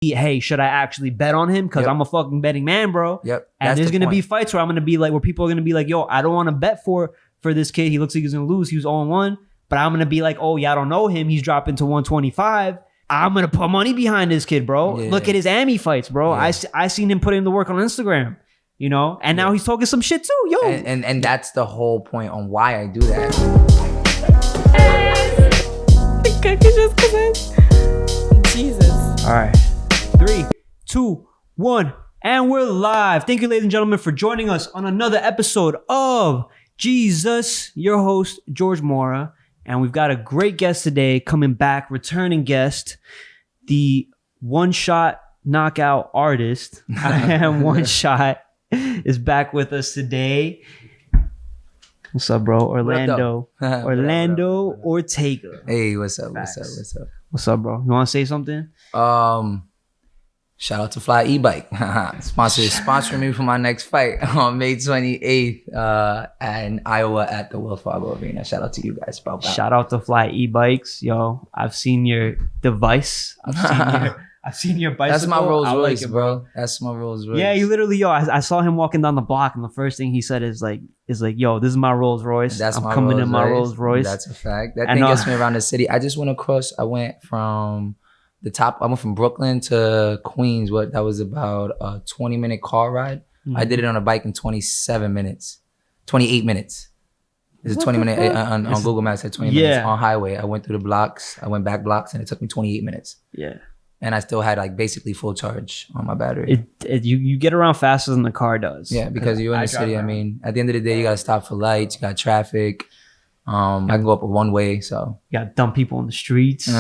hey, should I actually bet on him? Because I'm a fucking betting man, bro. Yep. And there's going to be fights where I'm going to be like, where people are going to be like, yo, I don't want to bet for this kid. He looks like he's going to lose. He was 0-1. But I'm going to be like, oh, yeah, I don't know him. He's dropping to 125. I'm going to put money behind this kid, bro. Yeah. Look at his Ami fights, bro. Yeah. I seen him put in the work on Instagram, you know? And now he's talking some shit too, yo. And that's the whole point on why I do that. Jesus. All right. 3, 2, 1. And we're live. Thank you, ladies and gentlemen, for joining us on another episode of Geezus, your host, George Mora. And we've got a great guest today coming back, returning guest, the one-shot knockout artist. I am One Shot is back with us today. What's up, bro? Orlando Ortega. Hey, what's up? What's up, bro? You want to say something? Shout out to Fly E-Bike. Sponsoring me for my next fight on May 28th in Iowa at the Wells Fargo Arena. Shout out to you guys, bro. Shout out to Fly E-Bikes. Yo, I've seen your device. I've seen your bicycle. That's my Rolls Royce, bro. That's my Rolls Royce. Yeah, you literally, yo, I saw him walking down the block, and the first thing he said is like, yo, this is my Rolls Royce. I'm coming in my Rolls Royce. That's a fact. That thing gets me around the city. I just went across. I went from Brooklyn to Queens. That was about a 20-minute car ride. Mm-hmm. I did it on a bike in 28 minutes. It's a 20-minute on Google Maps. At 20 minutes on highway. I went through the blocks. I went back blocks, and it took me 28 minutes. Yeah. And I still had like basically full charge on my battery. You get around faster than the car does. Yeah, because you're in the city. I mean, at the end of the day, you got to stop for lights. You got traffic. I can go up a one way. So you got to dump people in the streets,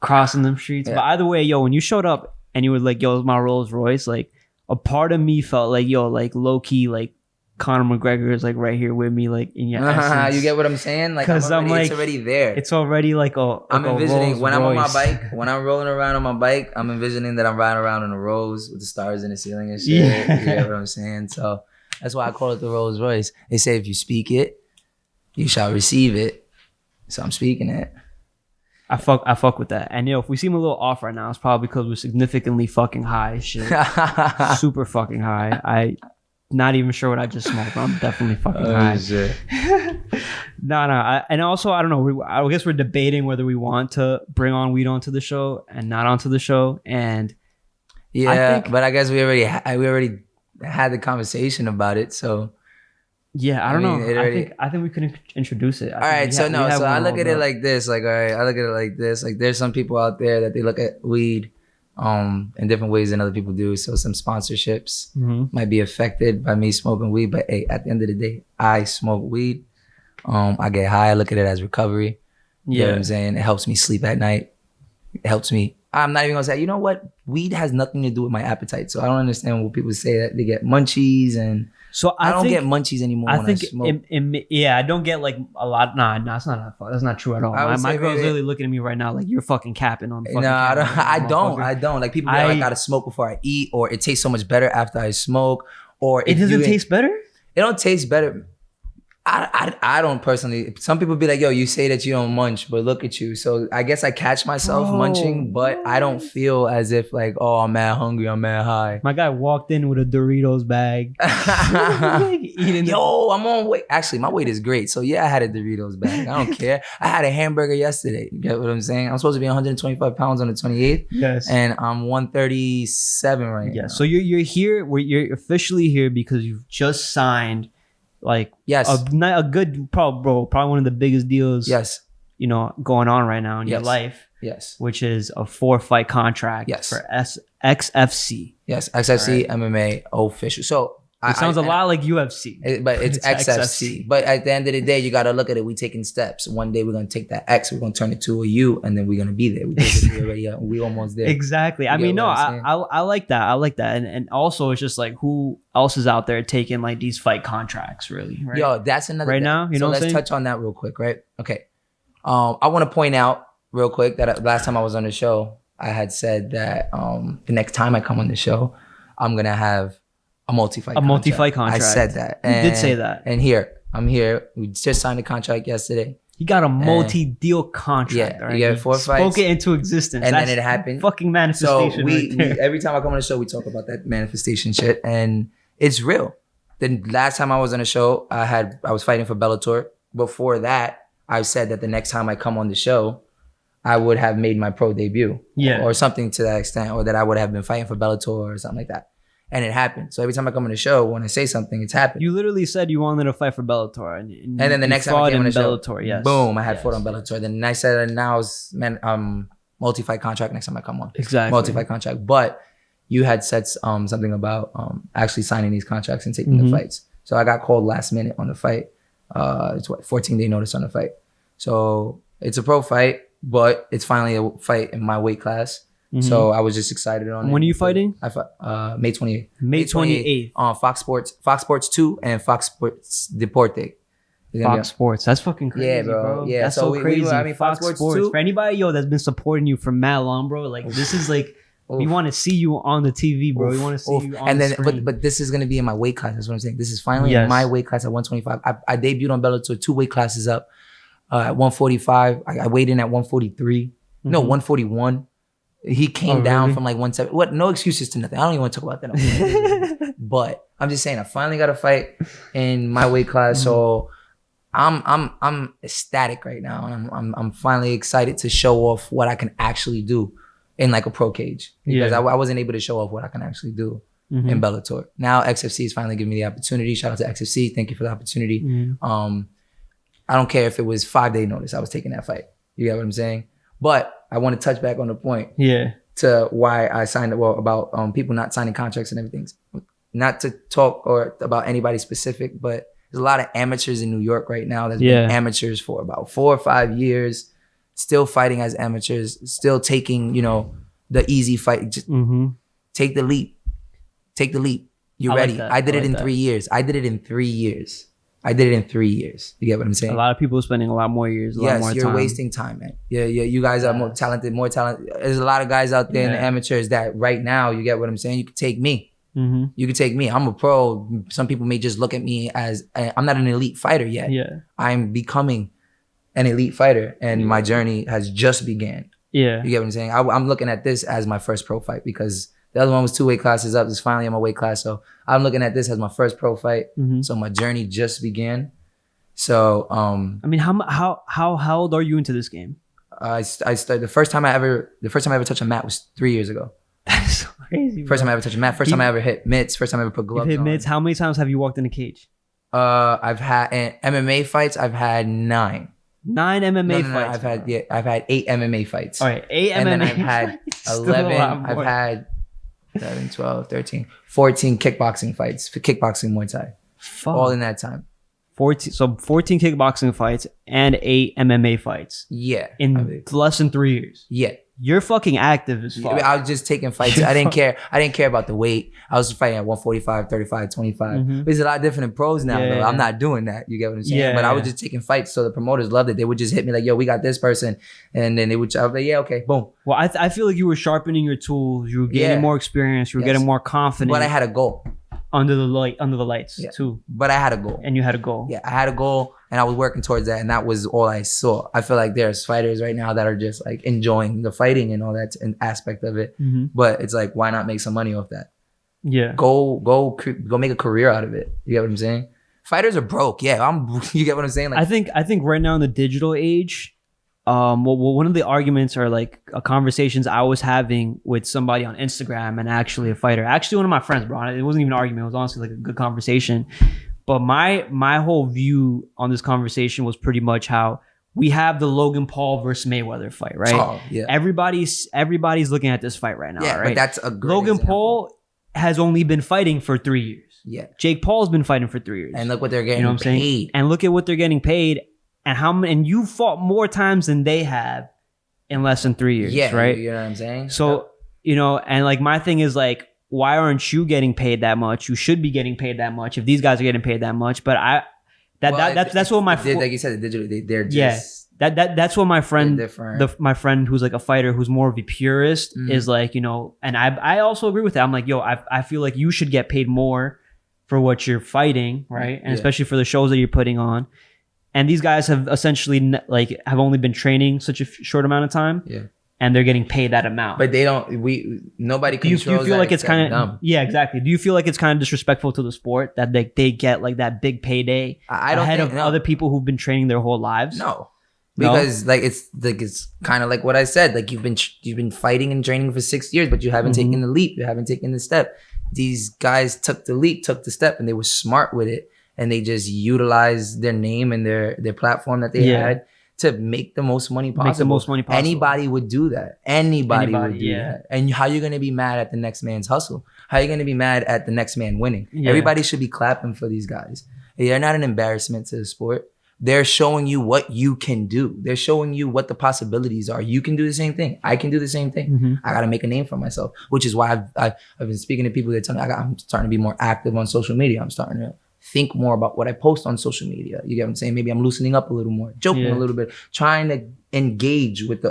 crossing them streets. Yeah. But either way, yo, when you showed up and you were like, yo, it's my Rolls Royce, like a part of me felt like, yo, like low key, like Conor McGregor is like right here with me, like in your essence. You get what I'm saying? Like it's already there. It's already like I'm envisioning when I'm on my bike, when I'm rolling around on my bike, I'm envisioning that I'm riding around in a Rose with the stars in the ceiling and shit. Yeah. You get what I'm saying? So that's why I call it the Rolls Royce. They say if you speak it, you shall receive it. So I'm speaking it. I fuck with that. And yo, if we seem a little off right now, it's probably because we're significantly fucking high. Shit. Super fucking high. Not even sure what I just smoked, but I'm definitely fucking high. Shit. And also, I don't know. I guess we're debating whether we want to bring on weed onto the show and not onto the show. And but I guess we already had the conversation about it. So yeah, I don't know. I think we could introduce it. All right, so I look at it like this. Like, all right, I look at it like this. Like, there's some people out there that they look at weed in different ways than other people do. So some sponsorships might be affected by me smoking weed. But hey, at the end of the day, I smoke weed. I get high. I look at it as recovery. You know what I'm saying? It helps me sleep at night. It helps me. I'm not even gonna say, you know what? Weed has nothing to do with my appetite. So I don't understand when people say that they get munchies and so I don't get munchies anymore when I smoke. I don't get like a lot. Nah, that's not that. That's not true at all. My girl's literally looking at me right now like you're fucking capping on. No, I don't. Like people I gotta smoke before I eat, or it tastes so much better after I smoke, or it doesn't taste better. It don't taste better. I don't personally. Some people be like, yo, you say that you don't munch, but look at you. So I guess I catch myself munching, but I don't feel as if like, oh, I'm mad hungry, I'm mad high. My guy walked in with a Doritos bag. Yo, I'm on weight. Actually, my weight is great. So yeah, I had a Doritos bag. I don't care. I had a hamburger yesterday. You get what I'm saying? I'm supposed to be 125 pounds on the 28th. Yes. And I'm 137 right now. Yeah. So you're here. You're officially here because you've just signed like a good probably one of the biggest deals going on right now in your life, which is a 4-fight contract for XFC. XFC MMA official. So it sounds a lot like UFC, but it's XFC. But at the end of the day, you got to look at it. We taking steps. One day we're gonna take that X, we're gonna turn it to a U, and then we're gonna be there. We almost there. Exactly. I mean, no, I like that. I like that, and also it's just like who else is out there taking like these fight contracts, really? Right? Yo, that's another right now. You know, let's touch on that real quick, right? Okay. I want to point out real quick that last time I was on the show, I had said that the next time I come on the show, I'm gonna have a multi-fight contract. I said that. You did say that. And I'm here. We just signed a contract yesterday. He got a multi-deal contract. Yeah, right? you get 4 fights. Spoke it into existence. And That's then it happened. Fucking manifestation. So we every time I come on the show, we talk about that manifestation shit, and it's real. The last time I was on a show, I was fighting for Bellator. Before that, I said that the next time I come on the show, I would have made my pro debut, or something to that extent, or that I would have been fighting for Bellator or something like that. And it happened. So every time I come on the show, when I say something, it's happened. You literally said you wanted to fight for Bellator, and then the next time I came on the show, Bellator, yes. Boom, I had fought on Bellator. Then I said, now it's multi-fight contract next time I come on. Exactly. Multi-fight contract. But you had said something about actually signing these contracts and taking the fights. So I got called last minute on the fight. It's 14-day notice on the fight. So it's a pro fight, but it's finally a fight in my weight class. So I was just excited on it. When are you fighting? I fought May 28th. May 28th. On Fox Sports 2 and Fox Sports Deporte. Fox Sports. That's fucking crazy, yeah, bro. Yeah, that's so crazy. I mean, Fox Sports 2. For anybody, that's been supporting you for mad long, bro. Like, this is like, we want to see you on the TV, bro. We want to see you on the screen. But this is going to be in my weight class. That's what I'm saying. This is finally in my weight class at 125. I debuted on Bellator 2 weight classes up at 145. I weighed in at 143. No, 141. He came down from like 170. What? No excuses to nothing. I don't even want to talk about that. But I'm just saying, I finally got a fight in my weight class. So I'm ecstatic right now, and I'm finally excited to show off what I can actually do in like a pro cage, because I wasn't able to show off what I can actually do in Bellator. Now XFC is finally giving me the opportunity. Shout out to XFC. Thank you for the opportunity. I don't care if it was 5-day notice. I was taking that fight. You get what I'm saying? But I want to touch back on the point to why I signed about people not signing contracts and everything. Not to talk or about anybody specific, but there's a lot of amateurs in New York right now that's been amateurs for about 4 or 5 years, still fighting as amateurs, still taking, the easy fight. Just take the leap. Take the leap. You're ready. I did it in 3 years. I did it in 3 years. You get what I'm saying? A lot of people are spending a lot more years, lot more time. You're wasting time, man. Yeah. You guys are more talented. There's a lot of guys out there in the amateurs that right now, you get what I'm saying? You could take me. You could take me. I'm a pro. Some people may just look at me as, I'm not an elite fighter yet. I'm becoming an elite fighter, and my journey has just began. You get what I'm saying? I'm looking at this as my first pro fight, because the other one was 2 weight classes up. It's finally in my weight class. So I'm looking at this as my first pro fight. So my journey just began. So I mean, how old are you into this game? I started the first time I ever touched a mat was 3 years ago. That's so crazy. First time I ever touched a mat. First time I ever hit mitts. First time I ever put gloves on. Hit mitts. How many times have you walked in a cage? I've had MMA fights. I've had 9. 9 MMA fights. I've had 8 MMA fights. All right, 8 MMA. And then I've had 11. I've had 11, 12, 13, 14 kickboxing fights for kickboxing Muay Thai. All in that time. 14 kickboxing fights and 8 MMA fights. Yeah. In less than 3 years. Yeah. You're fucking active as fuck. I was just taking fights. I didn't care. I didn't care about the weight. I was fighting at 145, 35, 25. But it's a lot different in pros now, though. I'm not doing that. You get what I'm saying? But I was just taking fights. So the promoters loved it. They would just hit me like, yo, we got this person. And then I was like, yeah, okay, boom. Well, I feel like you were sharpening your tools. You were gaining more experience. You were getting more confident. But I had a goal. Under the lights too. But I had a goal. And you had a goal. Yeah, I had a goal, and I was working towards that, and that was all I saw. I feel like there's fighters right now that are just like enjoying the fighting and all that aspect of it. But it's like, why not make some money off that? Yeah. Go make a career out of it. You get what I'm saying? Fighters are broke. Yeah, you get what I'm saying? Like, I think right now in the digital age, one of the arguments or like conversations I was having with somebody on Instagram, and actually a fighter, actually one of my friends, bro. It wasn't even an argument. It was honestly like a good conversation. But my whole view on this conversation was pretty much how we have the Logan Paul versus Mayweather fight, right? Oh, yeah. Everybody's looking at this fight right now, right? But that's a great Logan example. Paul has only been fighting for 3 years. Yeah. Jake Paul's been fighting for 3 years. And look what they're getting paid. And look at what they're getting paid. And you fought more times than they have in less than 3 years, right? You know what I'm saying? So, and like my thing is like, why aren't you getting paid that much? You should be getting paid that much if these guys are getting paid that much. But that's what my like you said, they're just that's what my friend my friend who's like a fighter who's more of a purist is like, and I also agree with that. I'm like, yo, I feel like you should get paid more for what you're fighting, right? And especially for the shows that you're putting on. And these guys have essentially like have only been training such a short amount of time. Yeah. And they're getting paid that amount. But they don't. Nobody controls. Do you feel like it's kind of dumb. Yeah, exactly. Do you feel like it's kind of disrespectful to the sport that they get like that big payday ahead of other people who've been training their whole lives? No, because like it's kind of like what I said. Like you've been fighting and training for 6 years, but you haven't taken the leap. You haven't taken the step. These guys took the leap, took the step, and they were smart with it, and they just utilized their name and their platform that they had to make the most money possible. Anybody would do that. Anybody would do that. And how you gonna be mad at the next man's hustle? How you gonna be mad at the next man winning? Everybody should be clapping for these guys. They're not an embarrassment to the sport. They're showing you what you can do. They're showing you what the possibilities are. You can do the same thing. I can do the same thing. I gotta make a name for myself, which is why I've been speaking to people that tell me I'm starting to be more active on social media. I'm starting to think more about what I post on social media. You get what I'm saying? Maybe I'm loosening up a little more, joking a little bit, trying to engage with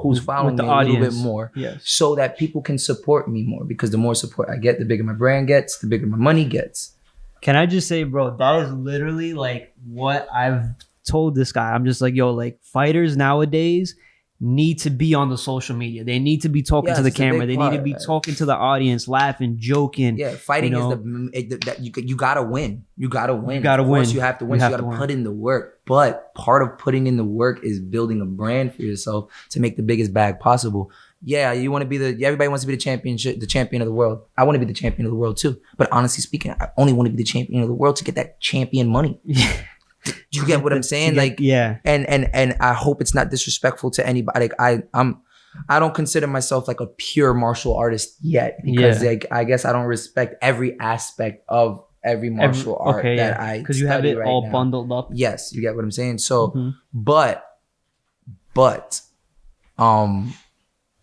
who's following me a little bit more, so that people can support me more. Because the more support I get, the bigger my brand gets, the bigger my money gets. Can I just say, bro, that is literally like what I've told this guy. I'm just like, yo, like fighters nowadays need to be on the social media. They need to be talking to the camera. They need to be talking to the audience, laughing, joking. Yeah, fighting is you gotta win. You gotta win. You gotta win. You have to win. You gotta put in the work. But part of putting in the work is building a brand for yourself to make the biggest bag possible. Yeah, you want to be everybody wants to be the champion of the world. I want to be the champion of the world too. But honestly speaking, I only want to be the champion of the world to get that champion money. You get what I'm saying? Like, and I hope it's not disrespectful to anybody. Like I don't consider myself like a pure martial artist yet, because like I guess I don't respect every aspect of every martial art that I because you have it all now. Bundled up. Yes, you get what I'm saying. So, but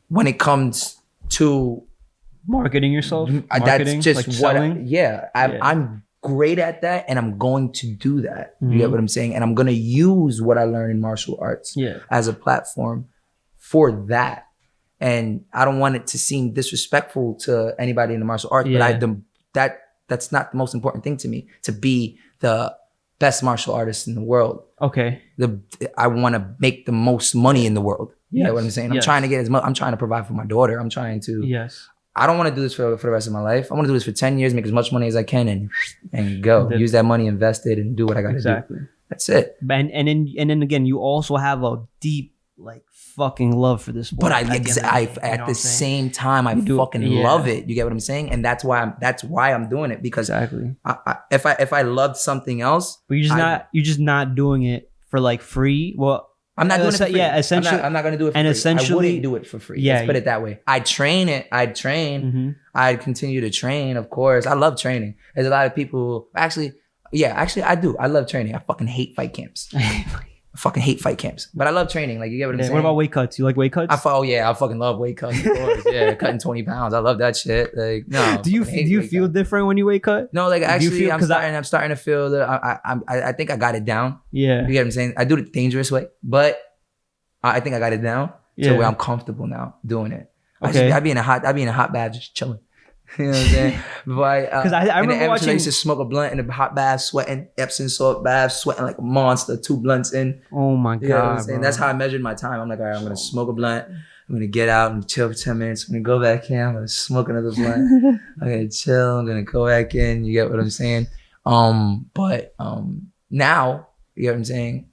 when it comes to marketing yourself, that's just like what. I'm great at that, and I'm going to do that. You get what I'm saying? And I'm going to use what I learned in martial arts as a platform for that. And I don't want it to seem disrespectful to anybody in the martial arts, but that's not the most important thing to me, to be the best martial artist in the world. Okay. I want to make the most money in the world. You know what I'm saying? I'm trying to get as much. I'm trying to provide for my daughter. I'm trying to. I don't want to do this for the rest of my life. I want to do this for 10 years, make as much money as I can, and go. Use that money, invest it, and do what I got to do. That's it. And then again, you also have a deep like fucking love for this sport. But at the same time, I fucking love it. You get what I'm saying? And that's why I'm doing it, because if I loved something else, but you're just not doing it for like free. Well, I'm not doing it for free. Yeah, essentially, I'm not going to do it for free. Essentially, I wouldn't do it for free. Let's put it that way. I'd train. I'd continue to train, of course. I love training. There's a lot of people. Actually, I do. I love training. I fucking hate fight camps. I fucking hate fight camps. But I love training. Like, you get what I'm saying? What about weight cuts? You like weight cuts? I fucking love weight cuts, of course. Yeah, cutting 20 pounds. I love that shit. Like, no. Do you feel different when you weight cut? No, like actually, I'm starting to feel that I think I got it down. Yeah. You get what I'm saying? I do it the dangerous way, but I think I got it down to where I'm comfortable now doing it. Okay. I'd be in a hot bath just chilling. You know what I'm saying? But because I remember watching. I used to smoke a blunt in a hot bath, sweating, Epsom salt bath, sweating like a monster, 2 blunts in. Oh my God. You know what I'm saying? That's how I measured my time. I'm like, all right, I'm gonna smoke a blunt. I'm gonna get out and chill for 10 minutes. I'm gonna go back in. I'm gonna smoke another blunt. I'm gonna chill. I'm gonna go back in. You get what I'm saying? But now, you get what I'm saying?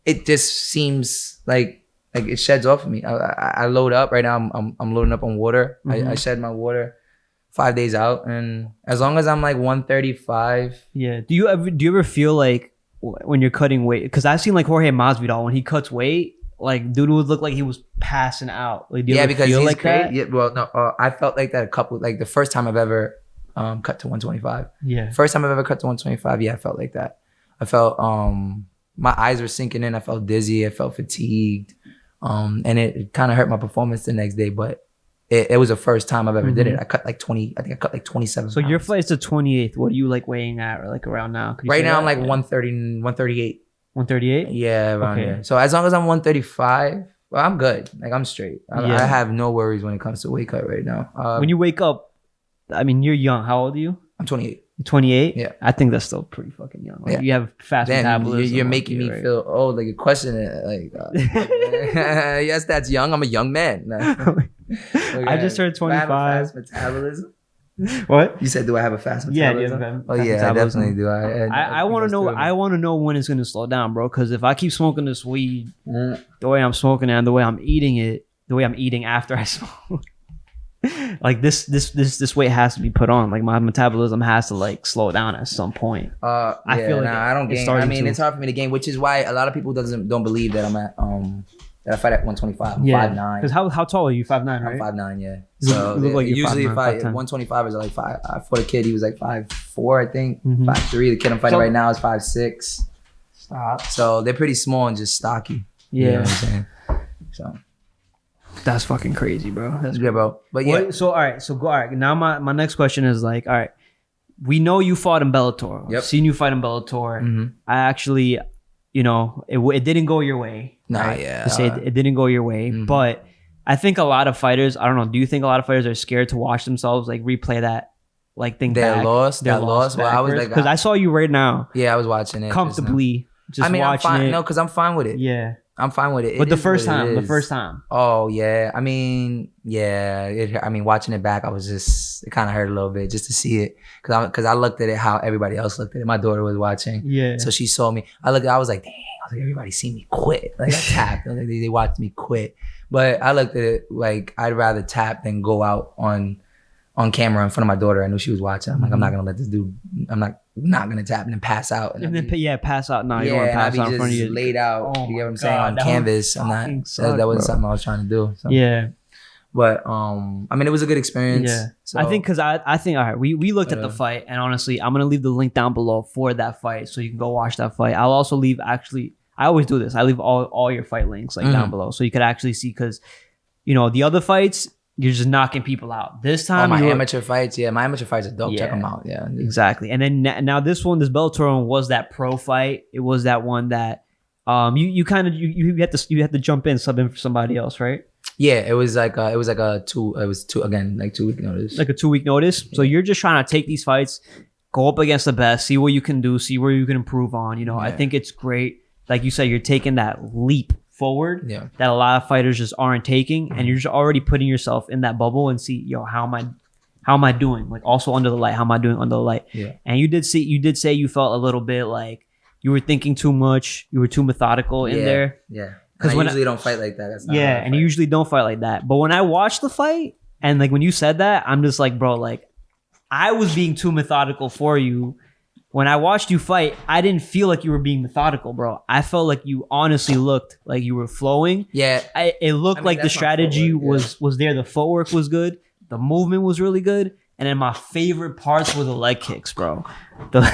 It just seems like it sheds off of me. I load up right now. I'm loading up on water. I shed my water 5 days out, and as long as I'm like 135. Yeah. Do you ever feel like when you're cutting weight? Because I've seen like Jorge Masvidal, when he cuts weight, like dude would look like he was passing out. Like, do you ever because feel he's like that? Yeah. Well, no. I felt like that the first time I've ever cut to 125. Yeah. First time I've ever cut to 125. Yeah, I felt like that. I felt my eyes were sinking in. I felt dizzy. I felt fatigued. And it kind of hurt my performance the next day, but it was the first time I've ever did it. I cut like 20, I think I cut like 27 So pounds. your flight's the 28th. What are you like weighing at, or like around now? Right now I'm like 130, 138. 138? Yeah, around there. So as long as I'm 135, well, I'm good. Like, I'm straight. I have no worries when it comes to weight cut right now. When you wake up, I mean, you're young. How old are you? I'm 28. 28? Yeah. I think that's still pretty fucking young. Like, you have fast Damn, metabolism. you're making me feel old. Like, you're questioning it. Like, yes, that's young. I'm a young man. I just turned 25. Do I have a fast metabolism? What? You said, do I have a fast metabolism? Yeah. Oh, yeah, I definitely do. I want to know. I want to know when it's going to slow down, bro. Because if I keep smoking this weed, the way I'm smoking it and the way I'm eating it, the way I'm eating after I smoke, like this weight has to be put on. Like my metabolism has to like slow down at some point. I feel like I don't gain. I mean, it's hard for me to gain, which is why a lot of people don't believe that I'm at that I fight at 125. I'm 5'9". Because how tall are you? 5'9", right? I'm 5'9", yeah. So you look like usually 5'9", 125 is like 5. I fought a kid, he was like 5'4", I think. 5'3". The kid I'm fighting right now is 5'6". Stop. So they're pretty small and just stocky. Yeah. You know what I'm saying? So that's fucking crazy, bro. That's yeah, bro. But yeah. All right. Now my next question is like, all right, we know you fought in Bellator. Yep. I've seen you fight in Bellator. I actually, you know, it didn't go your way. Nah, right? yeah. To say it didn't go your way, but I think a lot of fighters, I don't know, do you think a lot of fighters are scared to watch themselves like replay that like thing Their back? loss? Their That loss? Well, I was like, because I saw you right now. Yeah, I was watching it Comfortably. Just watching I'm fine. it. No, because I'm fine with it. Yeah. I'm fine with it. But the first time. Oh yeah. I mean, yeah. Watching it back, it kind of hurt a little bit just to see it, because I looked at it how everybody else looked at it. My daughter was watching. Yeah. So she saw me. I was like, dang. I was like, everybody seen me quit. Like I tapped. I was like, they watched me quit. But I looked at it like I'd rather tap than go out on camera in front of my daughter. I knew she was watching. I'm like, I'm not gonna let this dude. I'm not gonna tap and then pass out. And then pass out. No, you want to pass out in front of you. Laid out. Oh you get what I'm God, saying, on canvas. I'm not. That wasn't something I was trying to do. So. Yeah. But it was a good experience. Yeah. So, I think because I think all right, we looked at the fight, and honestly, I'm gonna leave the link down below for that fight, so you can go watch that fight. I'll also leave I always do this. I leave all your fight links like down below, so you could actually see, because you know the other fights, you're just knocking people out. This time, my amateur fights are dope. Check them out. Yeah, exactly. And then now this Bellator one was that pro fight. It was that one that you had to jump in, sub in for somebody else, right? Yeah, it was like a 2 week notice. Like a 2 week notice. Yeah. So you're just trying to take these fights, go up against the best, see what you can do, see where you can improve on. You know, I think it's great. Like you said, you're taking that leap forward that a lot of fighters just aren't taking, and you're just already putting yourself in that bubble and see, how am I doing? Like also under the light, how am I doing under the light? Yeah. And you did say you felt a little bit like you were thinking too much, you were too methodical in there. Yeah. Because I usually don't fight like that. That's not and you usually don't fight like that. But when I watched the fight, and like when you said that, I'm just like, bro, like I was being too methodical for you. When I watched you fight, I didn't feel like you were being methodical, bro. I felt like you honestly looked like you were flowing. Yeah. It looked like the strategy was there. The footwork was good. The movement was really good. And then my favorite parts were the leg kicks, bro. This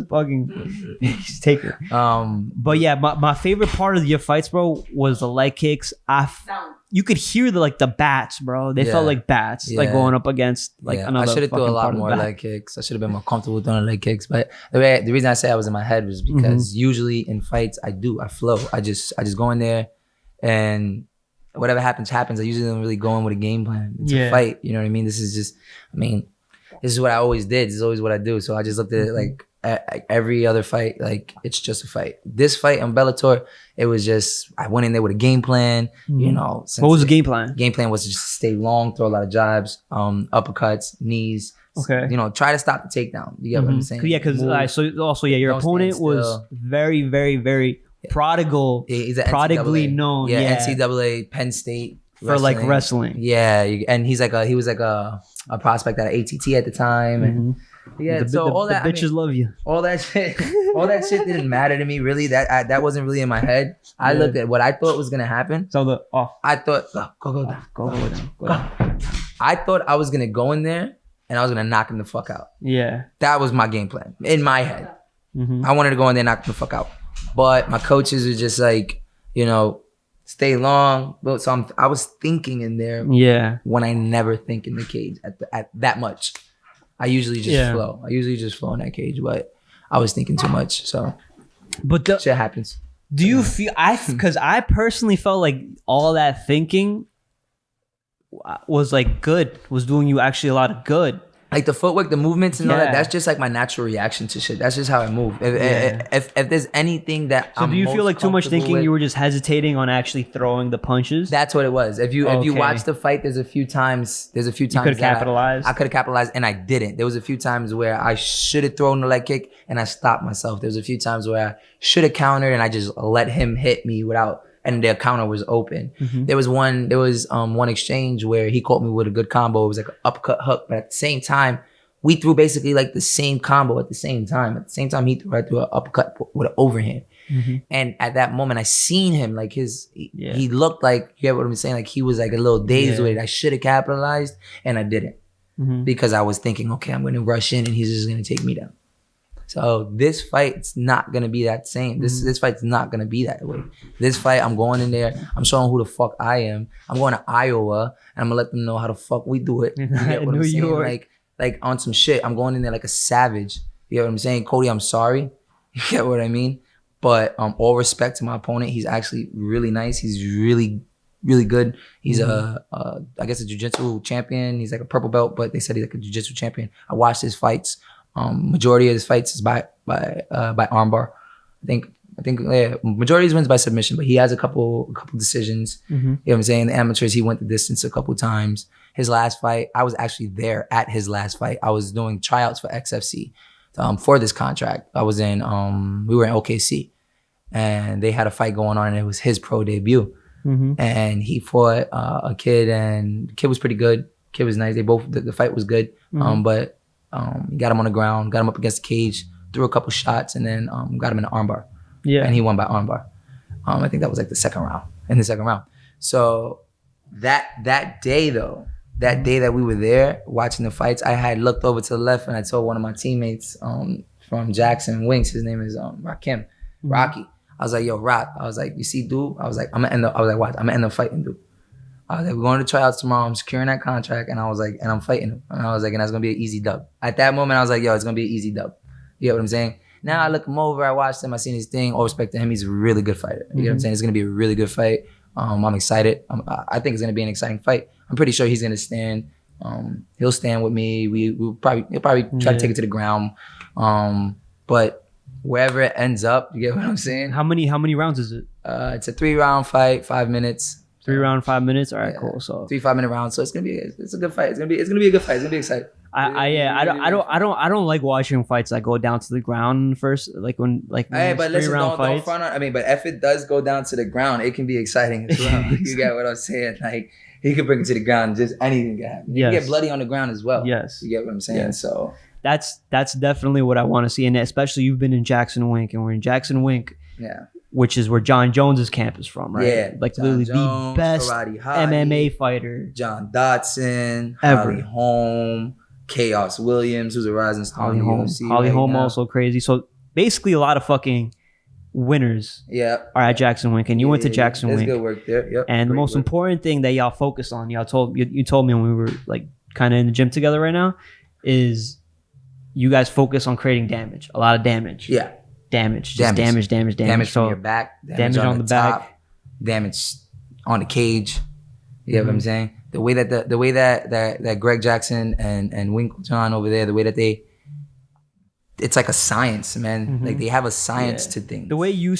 fucking he's taking. But yeah, my favorite part of your fights, bro, was the leg kicks. You could hear the bats, bro. They felt like bats, like going up against another. I should have thrown a lot more leg kicks. I should have been more comfortable throwing leg kicks. But the reason I say I was in my head was because usually in fights I flow. I just go in there, and whatever happens. I usually don't really go in with a game plan. It's a fight. You know what I mean? This is what I always did. This is always what I do. So I just looked at it like every other fight, like it's just a fight. This fight in Bellator, it was just, I went in there with a game plan, you know. What was the game plan? Game plan was to just stay long, throw a lot of jabs, uppercuts, knees. Okay. You know, try to stop the takedown. You get what I'm saying? Yeah, because your opponent was very, very, very prodigal. He's an prodigally known. Yeah, NCAA, Penn State. For like wrestling. Yeah, and he was like a prospect at ATT at the time. And all that bitches love you. All that shit didn't matter to me really. That wasn't really in my head. I looked at what I thought was gonna happen. So I thought go down. I thought I was gonna go in there and I was gonna knock him the fuck out. Yeah. That was my game plan in my head. I wanted to go in there and knock him the fuck out. But my coaches were just like, you know, stay long. So I was thinking in there when I never think in the cage at that much. I usually just flow. I usually just flow in that cage, but I was thinking too much. So, but shit happens. Do you feel because I personally felt like all that thinking was like good, was doing you actually a lot of good. Like the footwork, the movements and all that, that's just like my natural reaction to shit. That's just how I move. If there's anything that so do you feel like too much thinking you were just hesitating on actually throwing the punches? That's what it was. If you watch the fight, there's a few times you could have capitalized. I could have capitalized and I didn't. There was a few times where I should have thrown the leg kick and I stopped myself. There was a few times where I should have countered and I just let him hit me and the counter was open. There was one exchange where he caught me with a good combo. It was like an uppercut hook, but at the same time, we threw basically like the same combo at the same time. At the same time, he threw an uppercut with an overhand. And at that moment, I seen him like he looked like, you get what I'm saying? Like he was like a little dazed with it. I should have capitalized and I didn't because I was thinking, okay, I'm going to rush in and he's just going to take me down. So this fight's not gonna be that same. This fight's not gonna be that way. This fight, I'm going in there. I'm showing who the fuck I am. I'm going to Iowa, and I'm gonna let them know how the fuck we do it. You get what I'm saying? Like on some shit. I'm going in there like a savage. You get what I'm saying? Cody, I'm sorry. You get what I mean? But all respect to my opponent. He's actually really nice. He's really, really good. He's I guess a jiu-jitsu champion. He's like a purple belt, but they said he's like a jiu-jitsu champion. I watched his fights. Majority of his fights is by armbar. I think majority of his wins by submission, but he has a couple decisions. You know what I'm saying? The amateurs, he went the distance a couple times. His last fight, I was actually there at his last fight. I was doing tryouts for XFC for this contract. I was we were in OKC, and they had a fight going on, and it was his pro debut. And he fought a kid, and the kid was pretty good. Kid was nice. They both the fight was good, but. He got him on the ground, got him up against the cage, threw a couple shots, and then got him in the armbar. Yeah. And he won by armbar. I think that was like the second round. So that day that we were there watching the fights, I had looked over to the left and I told one of my teammates from Jackson Winks, his name is Rocky. I was like, yo, Rock. I was like, you see, dude? I was like, I'm gonna end up fighting, dude. I was like, we're going to tryouts tomorrow. I'm securing that contract. And I was like, and I'm fighting him. And I was like, and that's going to be an easy dub. At that moment, I was like, yo, it's going to be an easy dub. You get what I'm saying? Now I look him over. I watched him. I seen his thing. All respect to him. He's a really good fighter. You get what I'm saying? It's going to be a really good fight. I'm excited. I think it's going to be an exciting fight. I'm pretty sure he's going to stand. He'll stand with me. He'll probably try to take it to the ground. But wherever it ends up, you get what I'm saying? How many rounds is it? It's a 3-round fight, 5 minutes. 3 round, 5 minutes. All right, cool. So 3 5-minute rounds. So it's a good fight. It's gonna be a good fight. It's gonna be exciting. I don't like watching fights that go down to the ground first. Like when hey, but listen, don't front on. I mean, but if it does go down to the ground, it can be exciting as well. You get what I'm saying? Like he could bring it to the ground. Just anything can happen. You can get bloody on the ground as well. Yes. You get what I'm saying? Yes. So that's definitely what I want to see, and especially you've been in Jackson Wink, and we're in Jackson Wink. Yeah. Which is where John Jones's camp is from, right? Yeah. Like literally the best MMA fighter. John Dotson, Holly Holm, Chaos Williams, who's a rising star in the UFC. Holly Holm also crazy. So basically a lot of fucking winners are at Jackson Wink. And you went to Jackson Wink. That's good work there. Yep. And the most important thing that y'all focus on, you told me when we were like kind of in the gym together right now, is you guys focus on creating damage. A lot of damage. Yeah. Damage Damage from your back, damage on the top, back, damage on the cage. You get what I'm saying? The way that Greg Jackson and Winkle John over there, the way that it's like a science, man. Like they have a science to things. The way you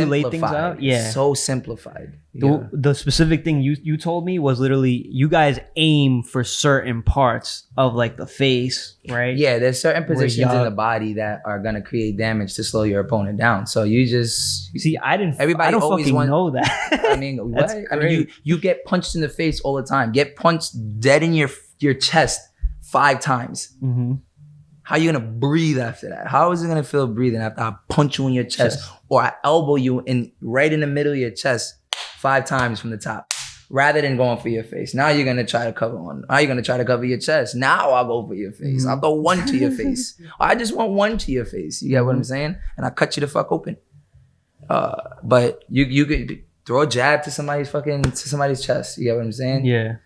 lay things out, so simplified. The specific thing you told me was literally you guys aim for certain parts of like the face, right? Yeah, there's certain positions in the body that are gonna create damage to slow your opponent down. So you just see, I don't always fucking know that. I mean, what? I mean, you get punched in the face all the time. Get punched dead in your chest 5 times. How are you gonna breathe after that? How is it gonna feel breathing after I punch you in your chest or I elbow you right in the middle of your chest 5 times from the top, rather than going for your face? Now you're gonna try to cover one. Now you're gonna try to cover your chest. Now I'll go for your face. I'll throw 1 to your face. I just want 1 to your face. You get what I'm saying? And I cut you the fuck open. But you could throw a jab to somebody's chest. You get what I'm saying? Yeah.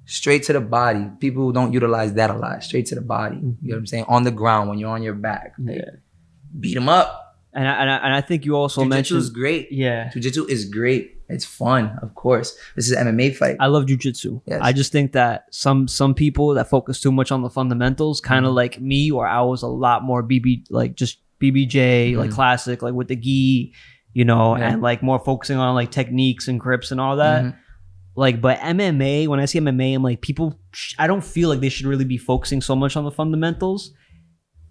Straight to the body. People don't utilize that a lot. Straight to the body. You know what I'm saying? On the ground when you're on your back. Like, beat them up. And I think you also mentioned Jiu-Jitsu is great. Yeah. Jiu-Jitsu is great. It's fun, of course. This is an MMA fight. I love jiu-jitsu. Yes. I just think that some people that focus too much on the fundamentals, kind of like me, or I was a lot more just BBJ, like classic, like with the gi, you know, and like more focusing on like techniques and grips and all that. Like, but MMA, when I see MMA, I'm like, I don't feel like they should really be focusing so much on the fundamentals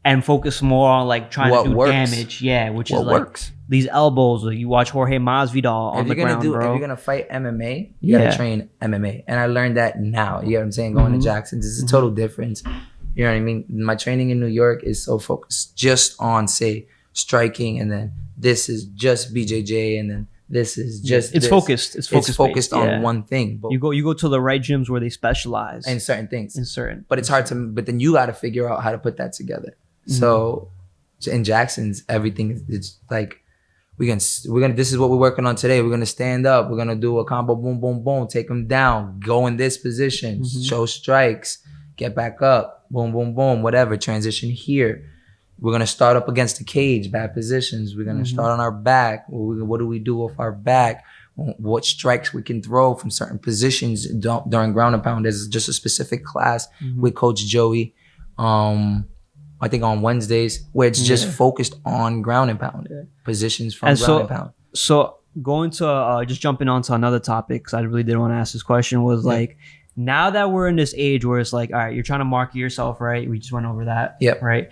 and focus more on like trying to do damage. Yeah, which is like these elbows. Like you watch Jorge Masvidal on the ground, bro. If you're gonna fight MMA, you gotta train MMA. And I learned that now. You know what I'm saying? Going to Jackson's, it's a total difference. You know what I mean? My training in New York is so focused just on, say, striking, and then this is just BJJ, and then this is just focused. It's focused on one thing. But you go to the right gyms where they specialize in certain things. But it's hard to. But then you got to figure out how to put that together. So in Jackson's, everything it's like we're gonna. This is what we're working on today. We're gonna stand up. We're gonna do a combo, boom, boom, boom. Take them down. Go in this position. Show strikes. Get back up. Boom, boom, boom. Whatever. Transition here. We're gonna start up against the cage, bad positions. We're gonna start on our back. What do we do with our back? What strikes we can throw from certain positions during ground and pound. There's just a specific class with Coach Joey. I think on Wednesdays where it's just focused on ground and pound positions from ground and pound. So going to just jumping onto another topic, because I really didn't want to ask this question, was like, now that we're in this age where it's like, all right, you're trying to market yourself, right? We just went over that. Right.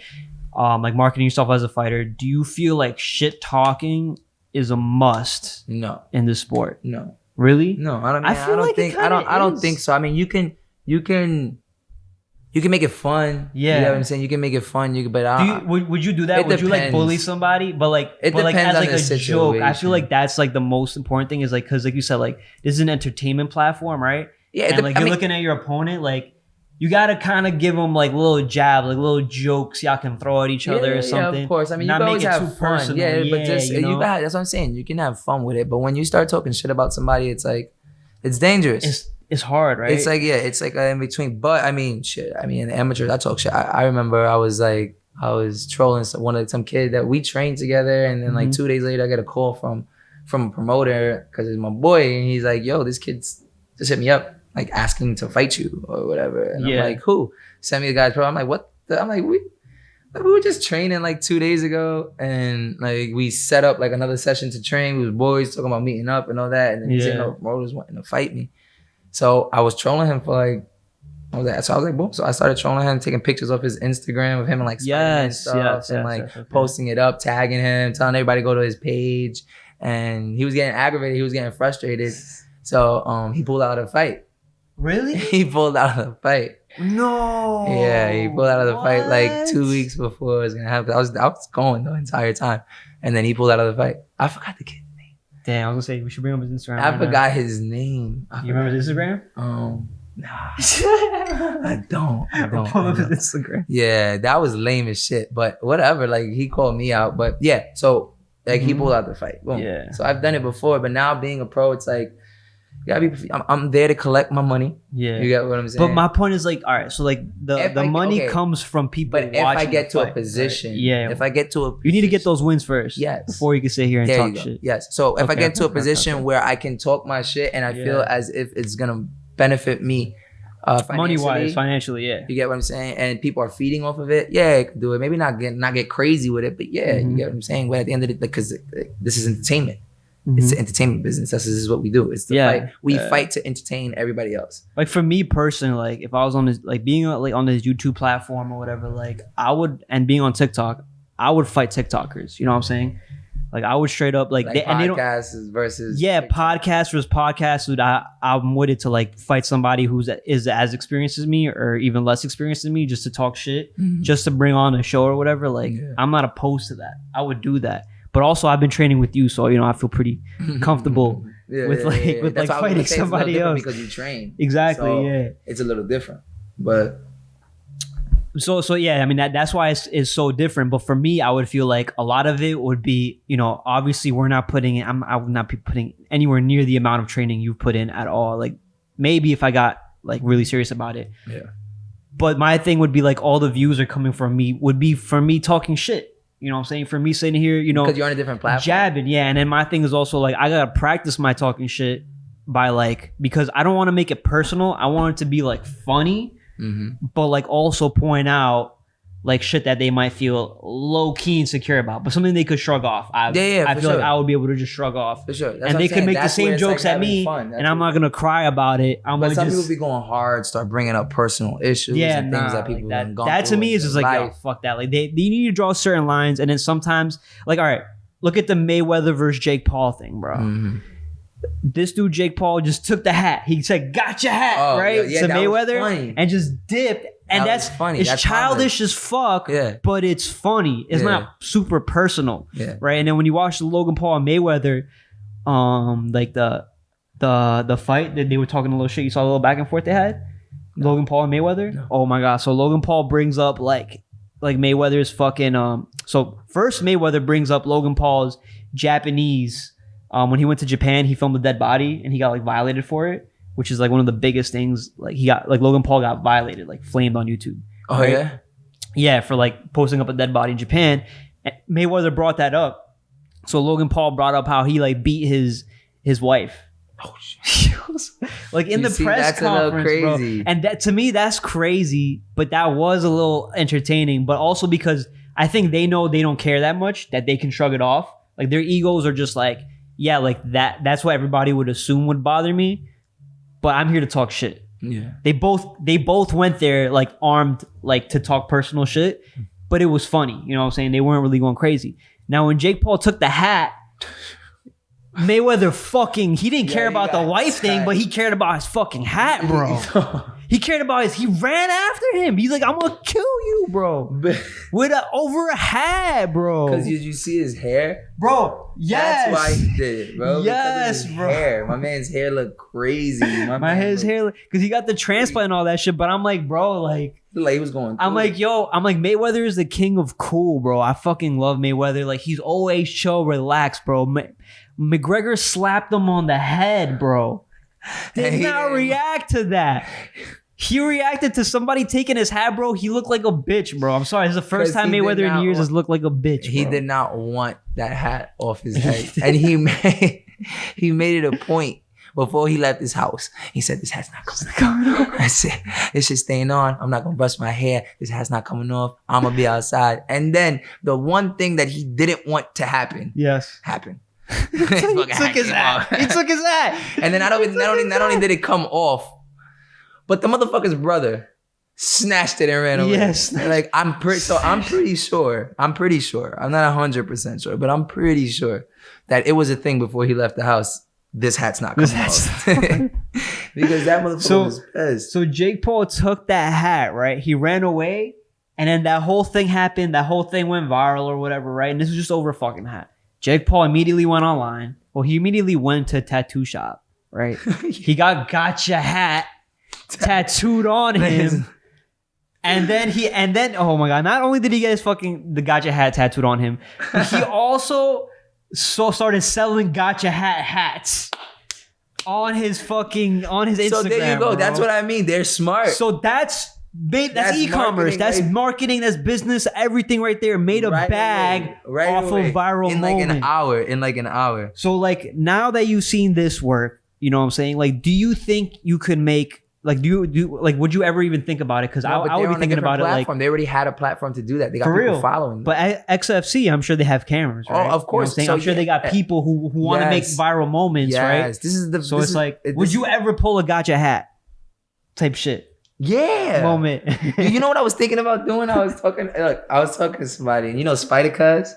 Like marketing yourself as a fighter. Do you feel like shit talking is a must? No. In this sport? No. Really? No. I don't think so. I mean, you can make it fun. Yeah. You know what I'm saying? You can make it fun. Would you do that? Would you like bully somebody? But like as like a joke. I feel like that's like the most important thing is like, because like you said, like this is an entertainment platform, right? Yeah. And like you're looking at your opponent, like you gotta kind of give them like little jabs, like little jokes y'all can throw at each other or something. Yeah, of course. I mean, you can always have fun. Personal. But just that's what I'm saying. You can have fun with it, but when you start talking shit about somebody, it's like it's dangerous. It's hard, right? It's like it's like in between. But I mean, shit. I mean, in the amateurs, I talk shit. I remember I was trolling some kid that we trained together, and then like 2 days later, I get a call from a promoter because it's my boy, and he's like, "Yo, this kid's just hit me up, like asking to fight you or whatever." And I'm like, "Who?" Send me the guy's profile. I'm like, "What?" I'm like, we were just training like 2 days ago, and like we set up like another session to train. We was boys talking about meeting up and all that, and then he said, "No, promoters wanting to fight me." So I was trolling him for like, I was like, boom. So I started trolling him, taking pictures of his Instagram of him and like and stuff, and like posting it up, tagging him, telling everybody to go to his page. And he was getting aggravated. He was getting frustrated. So he pulled out of the fight. Really? He pulled out of the fight. No. Yeah, he pulled out of the fight like 2 weeks before it was gonna happen. I was going the entire time, and then he pulled out of the fight. I forgot the kid. Damn, I was gonna say we should bring up his Instagram. I forgot his name. You remember his Instagram? Nah. I don't. Pull up his Instagram. Yeah, that was lame as shit. But whatever. Like he called me out. But yeah, so like he pulled out the fight. Boom. Yeah. So I've done it before, but now being a pro, it's like you gotta be. I'm there to collect my money. Yeah. You get what I'm saying? But my point is like, all right, so like the money comes from people. But if I get to a position, right? If I get to a position, you need to get those wins first. Yes. Before you can sit here and talk shit. Yes. So if I get to a position where I can talk my shit and I feel as if it's gonna benefit me, money-wise, financially, You get what I'm saying? And people are feeding off of it. Yeah, I can do it. Maybe not get crazy with it, but you get what I'm saying. But at the end of it, because this is entertainment. It's the entertainment business. This is what we do. It's the fight. We fight to entertain everybody else. Like for me personally, like if I was on this, like being like on this YouTube platform or whatever, like I would, and being on TikTok, I would fight TikTokers. You know what I'm saying? Like I would straight up like podcasts versus podcast versus podcast. Dude, I'm with it to like fight somebody is as experienced as me or even less experienced than me, just to talk shit, just to bring on a show or whatever. Like I'm not opposed to that. I would do that. But also, I've been training with you, so you know I feel pretty comfortable with fighting somebody else because you train. Exactly. So it's a little different, but so yeah. I mean that's why it's so different. But for me, I would feel like a lot of it would be, you know, obviously we're not putting in. I would not be putting anywhere near the amount of training you've put in at all. Like maybe if I got like really serious about it. Yeah. But my thing would be like all the views are coming from me. Would be from me talking shit. You know what I'm saying? For me sitting here, you know, because you're on a different platform. Jabbing, yeah. And then my thing is also like, I gotta practice my talking shit by like, because I don't want to make it personal. I want it to be like funny, but like also point out like shit that they might feel low key insecure about, but something they could shrug off. I feel like I would be able to just shrug off. For sure. And they could make the same jokes at me, and I'm not gonna cry about it. But some people be going hard, start bringing up personal issues and things that people have gone through. That to me is just like, yo, fuck that. Like they need to draw certain lines, and then sometimes, like, all right, look at the Mayweather versus Jake Paul thing, bro. This dude Jake Paul just took the hat. He said, "Got your hat," right? To Mayweather, and just dipped. And that's funny. It's childish as fuck, but it's funny. It's not super personal, right? And then when you watch the Logan Paul and Mayweather, like the fight that they were talking a little shit, you saw a little back and forth they had. Logan Paul and Mayweather. No. Oh my god! So Logan Paul brings up like Mayweather's fucking. So first Mayweather brings up Logan Paul's Japanese. When he went to Japan, he filmed a dead body and he got like violated for it. Which is like one of the biggest things. Like Logan Paul got violated, like flamed on YouTube. Oh right? Yeah? Yeah, for like posting up a dead body in Japan. And Mayweather brought that up. So Logan Paul brought up how he like beat his wife. Oh shit. Like in the press conference, crazy. Bro. And that to me, that's crazy. But that was a little entertaining. But also because I think they know they don't care that much, that they can shrug it off. Like their egos are just like, yeah, like that's what everybody would assume would bother me. But I'm here to talk shit. Yeah. They both went there like armed like to talk personal shit, but it was funny. You know what I'm saying? They weren't really going crazy. Now when Jake Paul took the hat, Mayweather he didn't care about the wife thing, but he cared about his fucking hat, bro. He cared about he ran after him. He's like, I'm gonna kill you, bro. Over a hat, bro. Because did you see his hair? Bro, yes. That's why he did it, bro. Yes, bro. Hair. My man's hair looked crazy. His hair, because he got the transplant and all that shit. But I'm like, bro, like he was going through. I'm like, Mayweather is the king of cool, bro. I fucking love Mayweather. Like, he's always chill, relaxed, bro. McGregor slapped him on the head, bro. Did not react to that. He reacted to somebody taking his hat, bro. He looked like a bitch, bro. I'm sorry. It's the first time Mayweather in years has looked like a bitch, bro. He did not want that hat off his head. And he made it a point before he left his house. He said, this hat's not coming off. I said, it's just staying on. I'm not going to brush my hair. This hat's not coming off. I'm going to be outside. And then the one thing that he didn't want to happen happened. He took his hat. And then not only did it come off, but the motherfucker's brother snatched it and ran away. Yes. Like I'm pretty sure. I'm not 100% sure, but I'm pretty sure that it was a thing before he left the house. This hat's not coming off. Because that motherfucker was pissed. So Jake Paul took that hat, right? He ran away, and then that whole thing happened. That whole thing went viral or whatever, right? And this was just over a fucking hat. Jake Paul immediately went online. Well, he immediately went to a tattoo shop, right? He got Gotcha hat tattooed on him. And then oh my god, not only did he get the Gotcha hat tattooed on him, but he also started selling Gotcha hats on his Instagram. So there you go. Bro. That's what I mean. They're smart. So that's e-commerce. That's marketing. That's business. Everything right there. Made a bag off of viral in like an hour. So like now that you've seen this work, you know what I'm saying? Like, do you think you could make like would you ever even think about it? Because I would be thinking about platform. It like they already had a platform to do that. They got people following them. But at XFC, I'm sure they have cameras, right? Oh, of course. You know I'm sure they got people who want to make viral moments, right? Would you ever pull a Gotcha hat type shit? Yeah. Moment. You know what I was thinking about doing? I was talking to somebody, and you know Spider Cuz?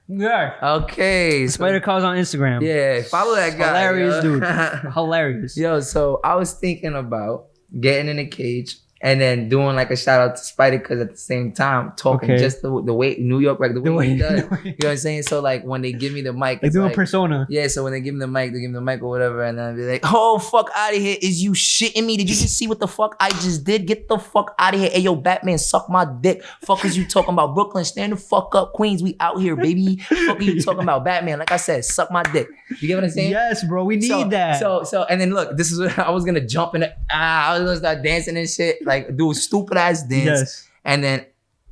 Yeah. Okay. Spider Cuz on Instagram. Yeah. Follow that guy. Hilarious dude. Hilarious. Yo, so I was thinking about getting in a cage and then doing like a shout out to Spider Cuz at the same time, talking just the way New York, like the way he does. You know what I'm saying? So like when they give me the mic, like doing persona. Yeah, so when they give me the mic, they give me the mic or whatever, and then I'll be like, oh, fuck out of here. Is you shitting me? Did you just see what the fuck I just did? Get the fuck out of here. Hey, yo, Batman, suck my dick. Fuck is you talking about? Brooklyn, stand the fuck up. Queens, we out here, baby. Fuck are you talking about? Batman, like I said, suck my dick. You get what I'm saying? Yes, bro, we need that. So, and then look, this is what I was gonna jump in. I was gonna start dancing and shit, like do a stupid ass dance, and then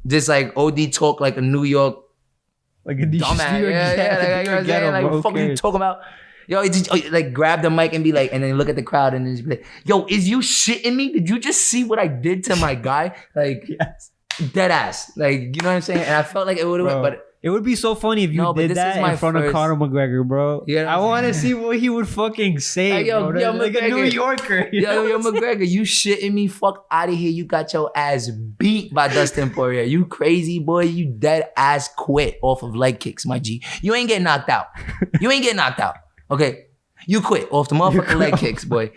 just like OD talk like a New York Like, did you dumbass. Like, what the fuck are you talking about? Yo, like grab the mic and be like, and then look at the crowd and then just be like, yo, is you shitting me? Did you just see what I did to my guy? Like, yes. Dead ass. Like, you know what I'm saying? And I felt like it would have, but it would be so funny if you did that in front of Conor McGregor, bro. You know I want to see what he would fucking say, like, yo, bro. Like a New Yorker. Yo, McGregor, you shitting me? Fuck out of here. You got your ass beat by Dustin Poirier. You crazy, boy. You dead ass quit off of leg kicks, my G. You ain't getting knocked out. You ain't getting knocked out. Okay? You quit off the motherfucking leg kicks, boy.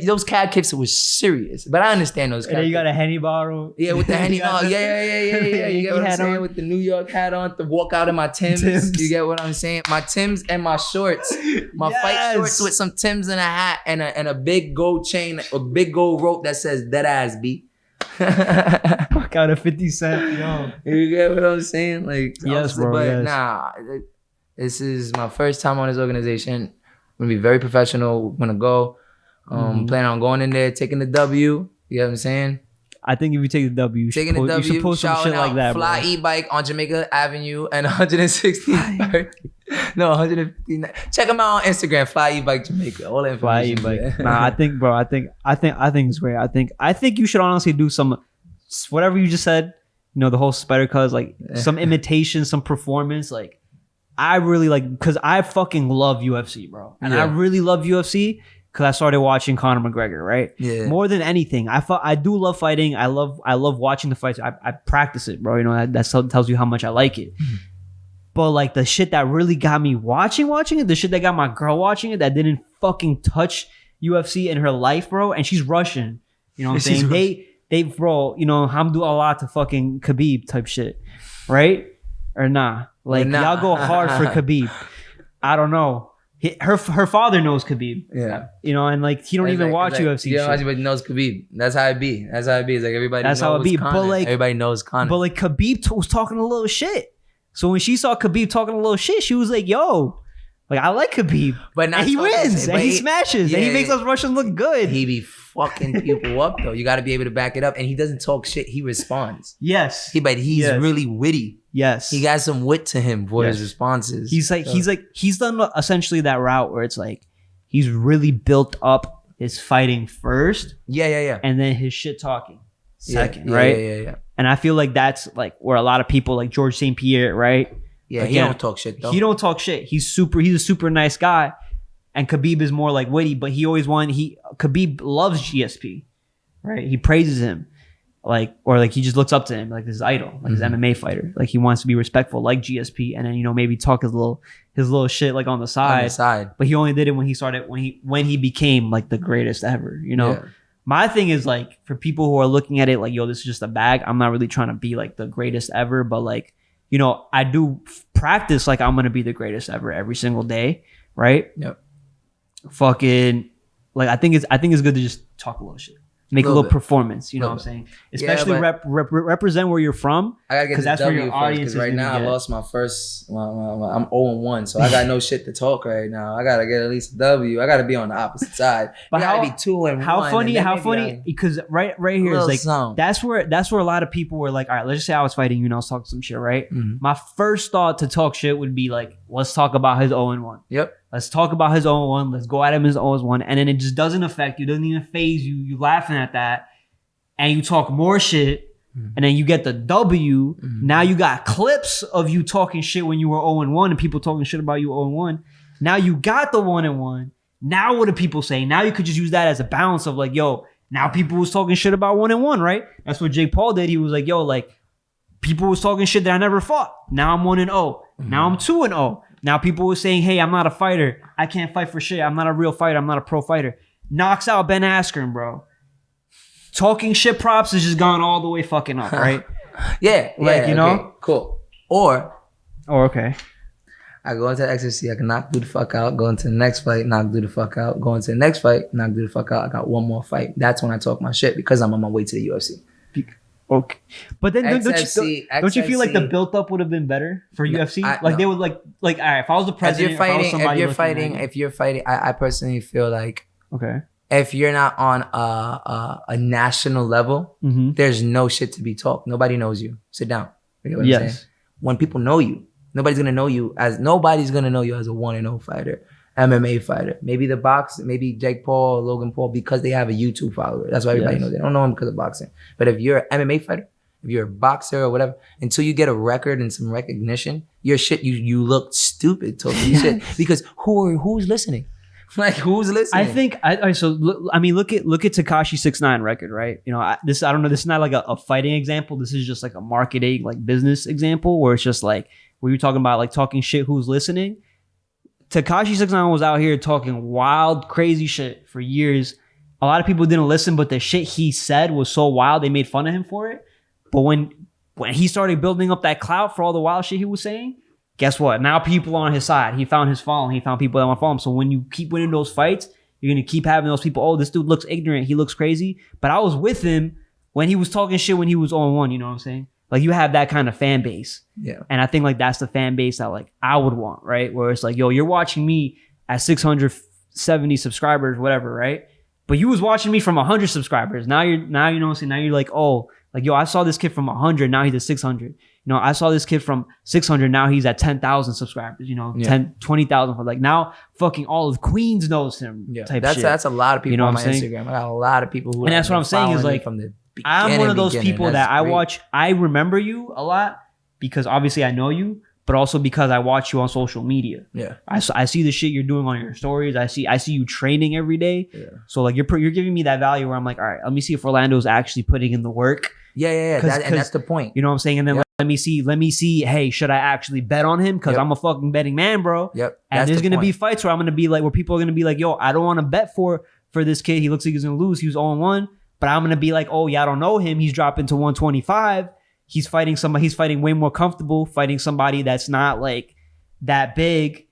Those calf kicks were serious. But I understand those calf kicks. And then you got a Henny bottle. Yeah, with the Henny. Oh, yeah. You get what I'm saying? With the New York hat on to walk out in my Timbs. You get what I'm saying? My Timbs and my shorts. My fight shorts with some Timbs and a hat and a big gold chain, a big gold rope that says dead ass B. Fuck out of 50 Cent, yo. You get what I'm saying? Like, yes, bro. But yes. Nah, this is my first time on this organization. I'm gonna be very professional. We're gonna go. Planning on going in there, taking the W. You know what I'm saying? I think if you take the W, you should post some shit like that, Fly bro. E-bike on Jamaica Avenue and 169th. No, 159. Check them out on Instagram. Fly E-bike Jamaica. All the information. Fly E-bike. Nah, I think, bro. I think it's great. I think you should honestly do some, whatever you just said. You know, the whole spider cuz, like some imitation, some performance, like. I really like, because I fucking love UFC, bro. And I really love UFC because I started watching Conor McGregor, right? Yeah. More than anything. I do love fighting. I love watching the fights. I practice it, bro. You know, that tells you how much I like it. But like the shit that really got me watching it, the shit that got my girl watching it, that didn't fucking touch UFC in her life, bro. And she's Russian. You know what I'm saying? They bro, you know, Hamdu Allah to fucking Khabib type shit. Right? Or nah. Like, y'all go hard for Khabib. I don't know. Her father knows Khabib. Yeah. You know, and like, he don't even watch UFC shit. Everybody knows Khabib. That's how it be. It's like everybody knows how it be. Conor. But like, everybody knows Conor. But like, Khabib was talking a little shit. So when she saw Khabib talking a little shit, she was like, yo, like, I like Khabib. But not and he wins. And he smashes. And he makes us Russians look good. He be fucking people up, though. You got to be able to back it up. And he doesn't talk shit. He responds. Yes. But he's really witty. Yes. He got some wit to him for his responses. He's done essentially that route where it's like, he's really built up his fighting first. Yeah. And then his shit talking second, right? Yeah. And I feel like that's like where a lot of people like George St. Pierre, right? Yeah, he don't talk shit though. He don't talk shit. He's a super nice guy. And Khabib is more like witty, but Khabib loves GSP, right? He praises him. Like, or like he just looks up to him like his idol, like his MMA fighter. Like he wants to be respectful like GSP, and then, you know, maybe talk his little shit like on the side. But he only did it when he became like the greatest ever, you know? Yeah. My thing is like, for people who are looking at it like, yo, this is just a bag. I'm not really trying to be like the greatest ever, but like, you know, I do practice like I'm gonna be the greatest ever every single day, right? Yep. Fucking, like, I think it's good to just talk a little shit. Make a little performance, you know what I'm saying? Especially represent where you're from. I gotta get this W where your audience is. Right now, I lost my first. I'm 0-1, so I got no shit to talk right now. I gotta get at least a W. I gotta be on the opposite side. But I gotta be 2-1. How funny? Because right here is like that's where a lot of people were like, all right, let's just say I was fighting you and I was talking some shit, right? Mm-hmm. My first thought to talk shit would be like, let's talk about his 0-1. Yep. Let's talk about his 0-1. Let's go at him his 0-1. And then it just doesn't affect you. It doesn't even phase you. You laughing at that. And you talk more shit. Mm-hmm. And then you get the W. Mm-hmm. Now you got clips of you talking shit when you were 0-1 and people talking shit about you 0-1. Now you got the 1-1. Now what do people say? Now you could just use that as a balance of like, yo, now people was talking shit about 1-1, right? That's what Jake Paul did. He was like, yo, like, people was talking shit that I never fought. Now I'm 1-0. Mm-hmm. Now I'm 2-0. Now people were saying, hey, I'm not a fighter. I can't fight for shit. I'm not a real fighter. I'm not a pro fighter. Knocks out Ben Askren, bro. Talking shit props has just gone all the way fucking up, right? Like, you know? Okay, cool. Or okay. I go into the XFC, I can knock dude the fuck out. Go into the next fight, knock dude the fuck out. Go into the next fight, knock dude the fuck out. I got one more fight. That's when I talk my shit because I'm on my way to the UFC. Okay, but then don't you feel like the built up would have been better for UFC? They would like all right, if I was the president, if you're fighting, I personally feel like if you're not on a national level, there's no shit to be talked. Nobody knows you. Sit down. You know what I'm saying? When people know you, Nobody's gonna know you as a 1-0 fighter, MMA fighter. Maybe maybe Jake Paul, Logan Paul, because they have a YouTube follower. That's why everybody knows. They don't know him because of boxing. But if you're an MMA fighter, if you're a boxer or whatever, until you get a record and some recognition, your shit, you look stupid totally shit. Because who's listening? Like, who's listening? I think look at Tekashi 6ix9ine record, right? You know, I don't know. This is not like a fighting example. This is just like a marketing, like business example, where it's just like where you're talking about like talking shit. Who's listening? Tekashi 6ix9ine was out here talking wild, crazy shit for years. A lot of people didn't listen, but the shit he said was so wild they made fun of him for it. But when he started building up that clout for all the wild shit he was saying, guess what? Now people are on his side. He found his following. He found people that want to follow him. So when you keep winning those fights, you're going to keep having those people. Oh, this dude looks ignorant. He looks crazy. But I was with him when he was talking shit when he was 0-1. You know what I'm saying? Like, you have that kind of fan base. Yeah. And I think like that's the fan base that like I would want, right? Where it's like, yo, you're watching me at 670 subscribers, whatever, right? But you was watching me from 100 subscribers. Now you know what I'm saying? Now you're like, oh, like, yo, I saw this kid from 100. Now he's at 600. You know, I saw this kid from 600. Now he's at 10,000 subscribers, you know, 10, 20,000. For like, now fucking all of Queens knows him. Yeah. Type that's shit. That's a lot of people, you know, on my saying? Instagram. I got a lot of people who, and that's what I'm saying is like, from the I'm one of those people that I great. watch. I remember you a lot because obviously I know you, but also because I watch you on social media. Yeah. I see the shit you're doing on your stories. I see you training every day. Yeah. So like you're giving me that value where I'm like, all right, let me see if Orlando's actually putting in the work. Yeah. And that's the point. You know what I'm saying? And then let me see, hey, should I actually bet on him? Because I'm a fucking betting man, bro. Yep. And there's gonna be fights where I'm gonna be like, where people are gonna be like, yo, I don't want to bet for this kid. He looks like he's gonna lose. He was 0-1. But I'm gonna be like, oh yeah, I don't know him. He's dropping to 125. He's fighting somebody. He's fighting way more comfortable. Fighting somebody that's not like that big.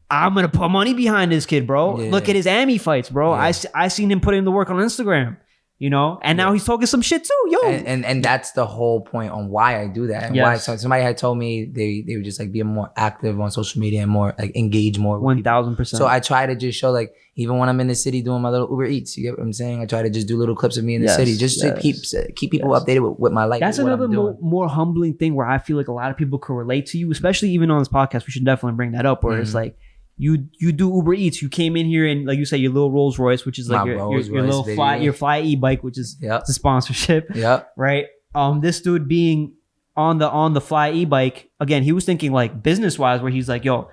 I'm gonna put money behind this kid, bro. Yeah. Look at his Ami fights, bro. Yeah. I seen him put in the work on Instagram. You know, and now he's talking some shit too, yo. And that's the whole point on why I do that. And why somebody had told me they would just like be more active on social media and more like engage more. 1,000%. So I try to just show like, even when I'm in the city doing my little Uber Eats, you get what I'm saying? I try to just do little clips of me in the city just to keep people updated with my life. That's another more humbling thing where I feel like a lot of people could relate to you, especially even on this podcast. We should definitely bring that up where it's like, you do Uber Eats. You came in here and like you say, your little Rolls Royce, which is like your little fly e-bike, which is the sponsorship. Yeah. Right. This dude being on the fly e-bike, again, he was thinking like business wise, where he's like, yo,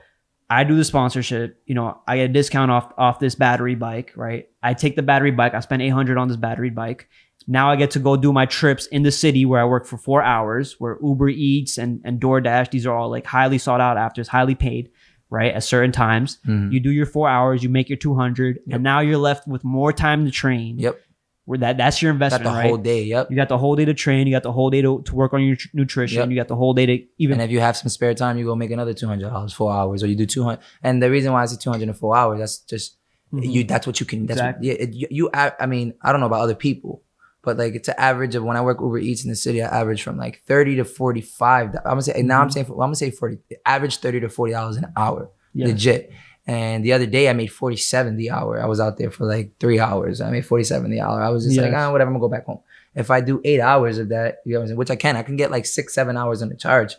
I do the sponsorship, you know, I get a discount off this battery bike, right? I take the battery bike, I spend $800 on this battery bike. Now I get to go do my trips in the city where I work for 4 hours, where Uber Eats and DoorDash, these are all like highly sought out after, it's highly paid. Right, at certain times, you do your 4 hours, you make your 200, and now you're left with more time to train. Yep, where that's your investment. Got the whole day. Yep, you got the whole day to train. You got the whole day to work on your nutrition. Yep. You got the whole day to even. And if you have some spare time, you go make another $200, 4 hours, or you do 200. And the reason why I say 200 in 4 hours, that's just you. That's what you can. That's exactly. I mean, I don't know about other people. But like it's an average of when I work Uber Eats in the city, I average from like 30 to 45. I'm gonna say 40. Average $30 to $40 an hour, legit. And the other day I made $47 the hour. I was out there for like 3 hours. I made $47 the hour. I was just like, whatever. I'm gonna go back home. If I do 8 hours of that, you know what I'm saying, which I can get like 6-7 hours on the charge.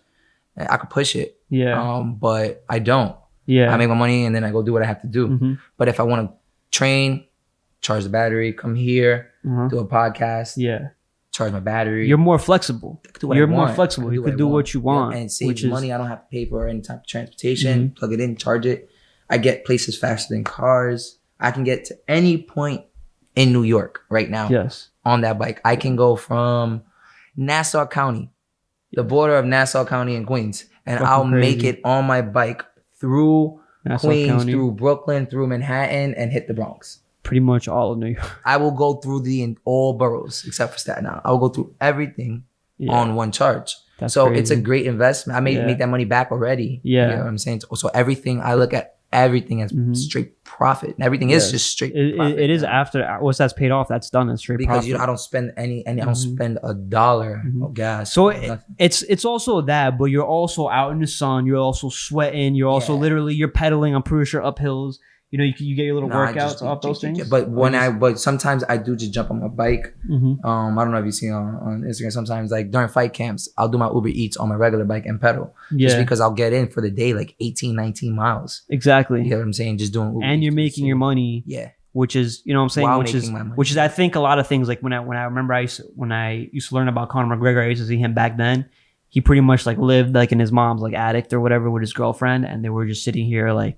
I could push it. Yeah. But I don't. Yeah. I make my money and then I go do what I have to do. But if I want to train, charge the battery, come here, do a podcast, charge my battery. You're more flexible. You're more flexible. You could do what you want. And save money. I don't have to pay for any type of transportation. Plug it in, charge it. I get places faster than cars. I can get to any point in New York right now on that bike. I can go from Nassau County, the border of Nassau County and Queens, and I'll make it on my bike through Nassau Queens, County, through Brooklyn, through Manhattan, and hit the Bronx. Pretty much all of New York. I will go through all boroughs except for Staten Island. I will go through everything on one charge. That's crazy. It's a great investment. I may make that money back already. Yeah. You know what I'm saying? So everything, I look at everything as straight profit. And everything is just straight profit. It is after, once that's paid off, that's done. It's straight profit. Because I don't spend I don't spend $1 of gas. So it's also that, but you're also out in the sun. You're also sweating. You're also literally, you're pedaling, I'm pretty sure, up hills. You know, you get your little workouts off those things. But but sometimes I do just jump on my bike. I don't know if you see on Instagram. Sometimes like during fight camps, I'll do my Uber Eats on my regular bike and pedal. Just because I'll get in for the day like 18, 19 miles. Exactly. You know what I'm saying? Just doing Uber and Eats you're making your money. Yeah. Which is, you know what I'm saying? Which is I think a lot of things like when I remember when I used to learn about Conor McGregor, I used to see him back then. He pretty much like lived like in his mom's like attic or whatever with his girlfriend, and they were just sitting here like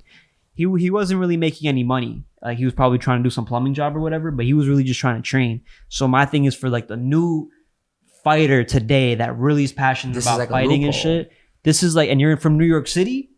he wasn't really making any money. Like he was probably trying to do some plumbing job or whatever, but he was really just trying to train. So my thing is for like the new fighter today that really is passionate about like fighting and shit. This is like, and you're from New York City,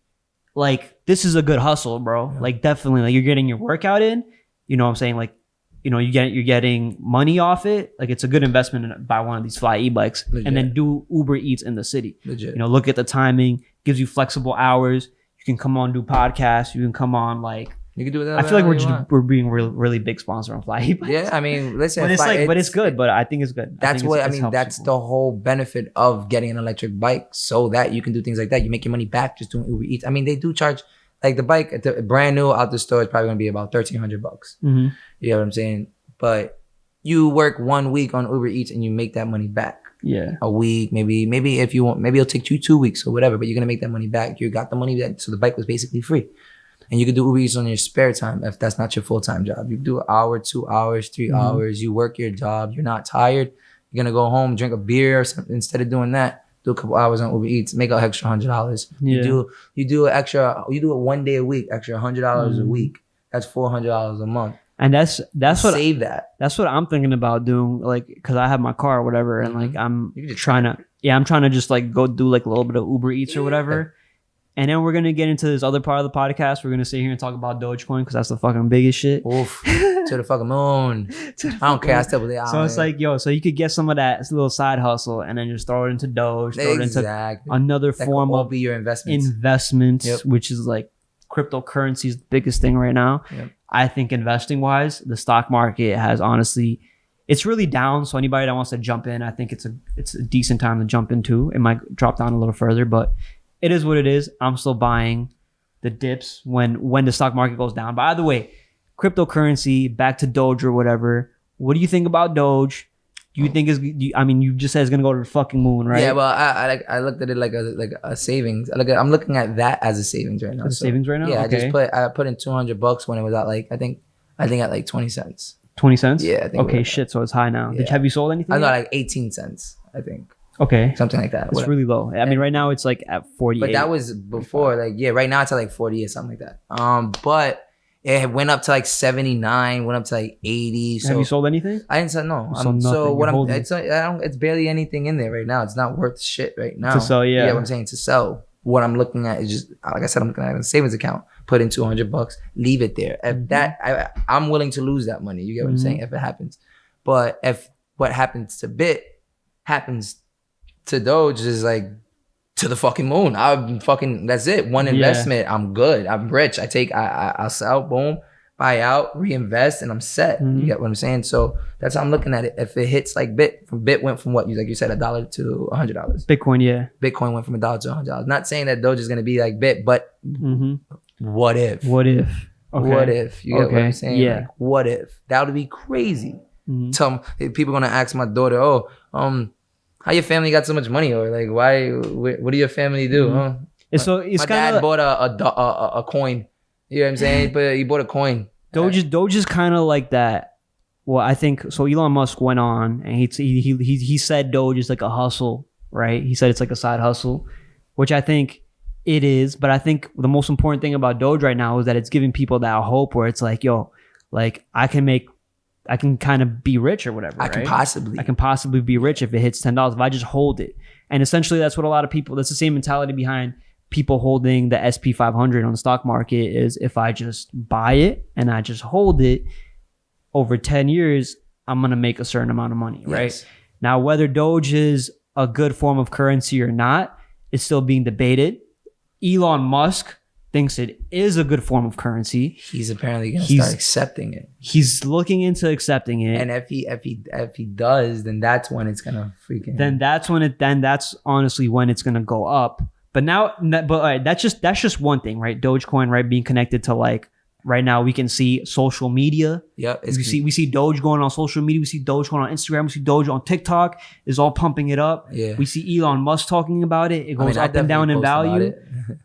like this is a good hustle, bro. Like definitely, like you're getting your workout in. You know what I'm saying? Like, you know, you're getting money off it. Like it's a good investment to buy one of these Fly e-bikes. Legit. And then do Uber Eats in the city. Legit. You know, look at the timing, gives you flexible hours. You can come on, do podcasts. You can come on, like, you can do that. I feel like we're being really big sponsor on Fly e-bikes. Yeah, I mean, listen, but it's good. But I think it's good. That's that's the whole benefit of getting an electric bike, so that you can do things like that. You make your money back just doing Uber Eats. I mean, they do charge. Like the bike, brand new out the store is probably gonna be about $1,300. You know what I'm saying? But you work 1 week on Uber Eats and you make that money back. Yeah, a week, maybe if you want, maybe it'll take you 2 weeks or whatever. But you're gonna make that money back. You got the money back, so the bike was basically free. And you can do Uber Eats on your spare time if that's not your full-time job. You do an hour, 2 hours, 3 hours. You work your job. You're not tired. You're gonna go home, drink a beer or something. Instead of doing that, do a couple hours on Uber Eats, make an extra $100. Yeah. You do it 1 day a week, extra $100 a week. That's $400 a month. And that's what save that. That's what I'm thinking about doing, like, because I have my car or whatever, and like I'm trying to just like go do like a little bit of Uber Eats or whatever. And then we're gonna get into this other part of the podcast. We're gonna sit here and talk about Dogecoin because that's the fucking biggest shit. Oof. To the fucking moon. I don't care. I still believe. So it's like, yo, so you could get some of that little side hustle and then just throw it into Doge, throw it into another form of your investments, which is like cryptocurrency is the biggest thing right now. Yep. I think investing wise, the stock market has honestly, it's really down. So anybody that wants to jump in, I think it's a decent time to jump into. It might drop down a little further, but it is what it is. I'm still buying the dips when the stock market goes down. By the way, cryptocurrency, back to Doge or whatever. What do you think about Doge? Do you think you just said it's gonna go to the fucking moon, right? Yeah, well, I looked at it like a savings. I'm looking at that as a savings right now. Savings right now? Yeah, okay. I put in $200 when it was at like I think at like 20 cents. 20 cents? Yeah, I think. Okay, shit. So it's high now. Yeah. Have you sold anything? I got like 18 cents, I think. Okay. Something like that. It's really low. I mean, right now it's like at 48. But that was before, like, yeah, right now it's at like 40 or something like that. But it went up to like 79, went up to like 80. So have you sold anything? I didn't sell, no. So what it's barely anything in there right now. It's not worth shit right now. To sell, yeah. Yeah, what I'm saying, to sell. What I'm looking at is just, like I said, I'm looking at a savings account, put in $200, leave it there. If that, I'm willing to lose that money. You get what I'm saying? If it happens. But if what happens to Bit happens to Doge, is like to the fucking moon. That's it. One investment. I'm good. I'm rich. I'll sell, boom, buy out, reinvest, and I'm set. You get what I'm saying? So that's how I'm looking at it. If it hits like Bit went from what, like you said, $1 to $100. Bitcoin, yeah. Bitcoin went from $1 to $100. Not saying that Doge is gonna be like Bit, but what if? What if? Okay. What if? You get what I'm saying? Yeah. Like, what if? That would be crazy. People gonna ask my daughter, how your family got so much money, or like what do your family do? So my dad bought a coin. You know what I'm saying? But he bought a coin. Doge is kind of like that. Well, I think so. Elon Musk went on and he said Doge is like a hustle, right? He said it's like a side hustle, which I think it is. But I think the most important thing about Doge right now is that it's giving people that hope where it's like, yo, like I can kind of be rich or whatever. I can possibly be rich if it hits $10 if I just hold it. And essentially that's what a lot of people, that's the same mentality behind people holding the SP 500 on the stock market is if I just buy it and I just hold it over 10 years, I'm going to make a certain amount of money, right? Yes. Now, whether Doge is a good form of currency or not, is still being debated. Elon Musk thinks it is a good form of currency. He's apparently going to start accepting it. He's looking into accepting it. And if he does, then that's when it's going to freaking. Then that's honestly when it's going to go up. But now, all right, that's just one thing, right? Dogecoin, right, being connected to like right now we can see social media. Yep. We see Doge going on social media. We see Doge going on Instagram. We see Doge on TikTok. Is all pumping it up. Yeah. We see Elon Musk talking about it. It goes up and down in value.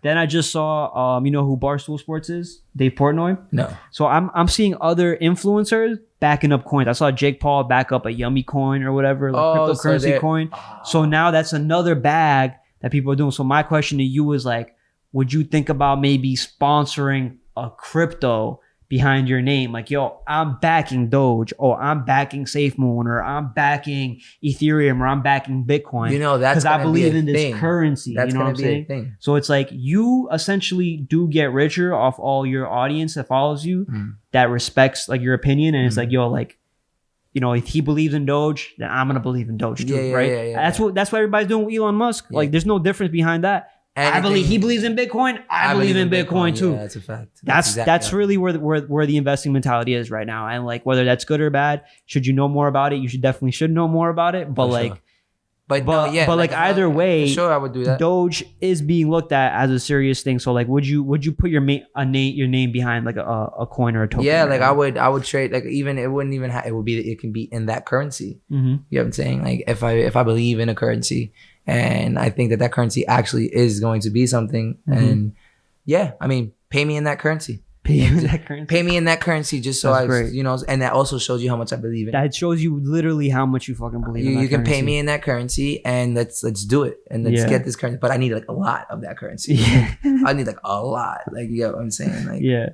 Then I just saw, you know who Barstool Sports is? Dave Portnoy. No. So I'm seeing other influencers backing up coins. I saw Jake Paul back up a Yummy coin or whatever, like cryptocurrency coin. So now that's another bag that people are doing. So my question to you is like, would you think about maybe sponsoring a crypto behind your name? Like, yo, I'm backing Doge, or I'm backing SafeMoon, or I'm backing Ethereum, or I'm backing Bitcoin. You know, that's because I believe in this thing. currency. That's you know what I'm saying? Thing. So it's like you essentially do get richer off all your audience that follows you, that respects like your opinion, and it's like, yo, like, you know, if he believes in Doge, then I'm gonna believe in Doge too, right? That's what everybody's doing with Elon Musk. Like, there's no difference behind that. He believes in Bitcoin. I believe in Bitcoin too. Yeah, that's a fact. That's really where the investing mentality is right now. And like, whether that's good or bad, should you know more about it, you should know more about it. But either way, for sure I would do that. Doge is being looked at as a serious thing. So like, would you put your name behind like a coin or a token? Yeah, like I would trade, like, even it wouldn't even it can be in that currency. You know what I'm saying? Like, if I believe in a currency, and I think that currency actually is going to be something. And yeah, I mean, pay me in that currency. Pay me in that currency just so you know, and that also shows you how much I believe in it. That shows you literally how much you fucking believe in that You can currency. pay me in that currency, and let's do it. And let's get this currency. But I need like a lot of that currency. Yeah. I need like a lot. Like, you get what I'm saying? Like, yeah.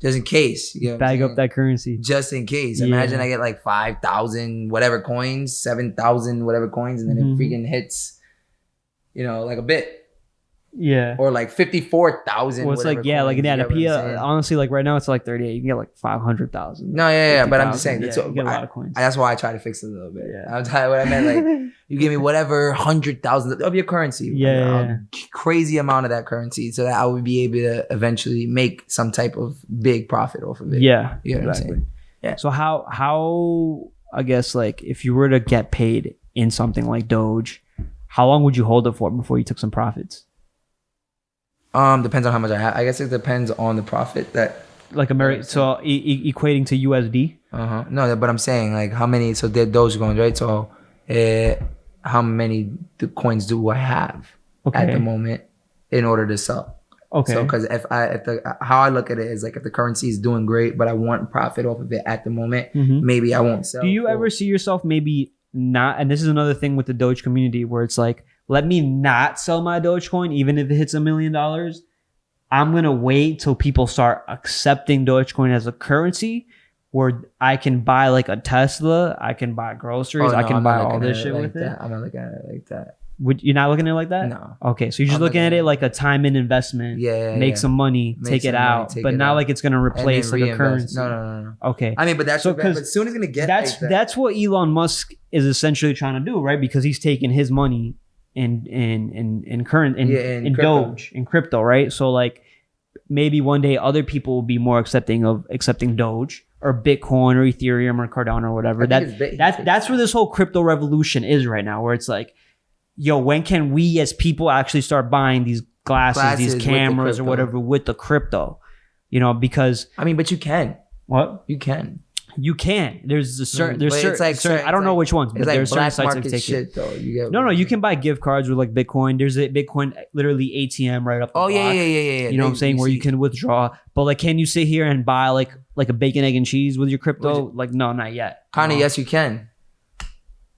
Just in case. You know what Bag up that currency. Just in case. Imagine I get like 5,000 whatever coins, 7,000 whatever coins, and then it freaking hits, you know, like a bit. Yeah. Or like 54,000. Well, it's like, yeah, coins, like, yeah, honestly, like right now it's like 38. You can get like 500,000. No, yeah, but I'm just saying. Yeah, you get a lot of coins. That's why I try to fix it a little bit. Yeah. I'm tired what I meant. Like, you give me whatever 100,000 of your currency. Yeah. Crazy amount of that currency so that I would be able to eventually make some type of big profit off of it. Yeah. You know what I'm saying? Yeah. So how, I guess, like, if you were to get paid in something like Doge, how long would you hold it for before you took some profits? Depends on how much I have. I guess it depends on the profit that. Like so equating to USD. No, but I'm saying like how many. So they're Dogecoins, right? So, how many coins do I have at the moment in order to sell? Okay. So because how I look at it is like if the currency is doing great, but I want profit off of it at the moment, maybe I won't sell. Do you ever see yourself maybe not? And this is another thing with the Doge community where it's like, let me not sell my Dogecoin, even if it hits $1 million. I'm going to wait till people start accepting Dogecoin as a currency where I can buy like a Tesla, I can buy groceries, I can buy all this shit with it. I'm not looking at it like that. You're not looking at it like that? No. Okay, so you're just looking at it like a time and investment. Make some money, take it out, but not like it's going to replace like a currency. No. Okay. I mean, but that's but soon as going to get that's what Elon Musk is essentially trying to do, right? Because he's taking his money in Doge, in crypto, right? So like maybe one day other people will be more accepting Doge or Bitcoin or Ethereum or Cardano or whatever. That's where this whole crypto revolution is right now, where it's like, yo, when can we as people actually start buying these glasses these cameras or whatever with the crypto? You know, because I mean, but you can. What? You can. There's a certain I don't know which ones, but there's certain sites that take shit, though. You can buy gift cards with like Bitcoin. There's a Bitcoin literally ATM right up the block. Yeah. You know what I'm saying? Where you can withdraw. But like, can you sit here and buy like a bacon, egg, and cheese with your crypto? Like, no, not yet. Kind of, yes, you can.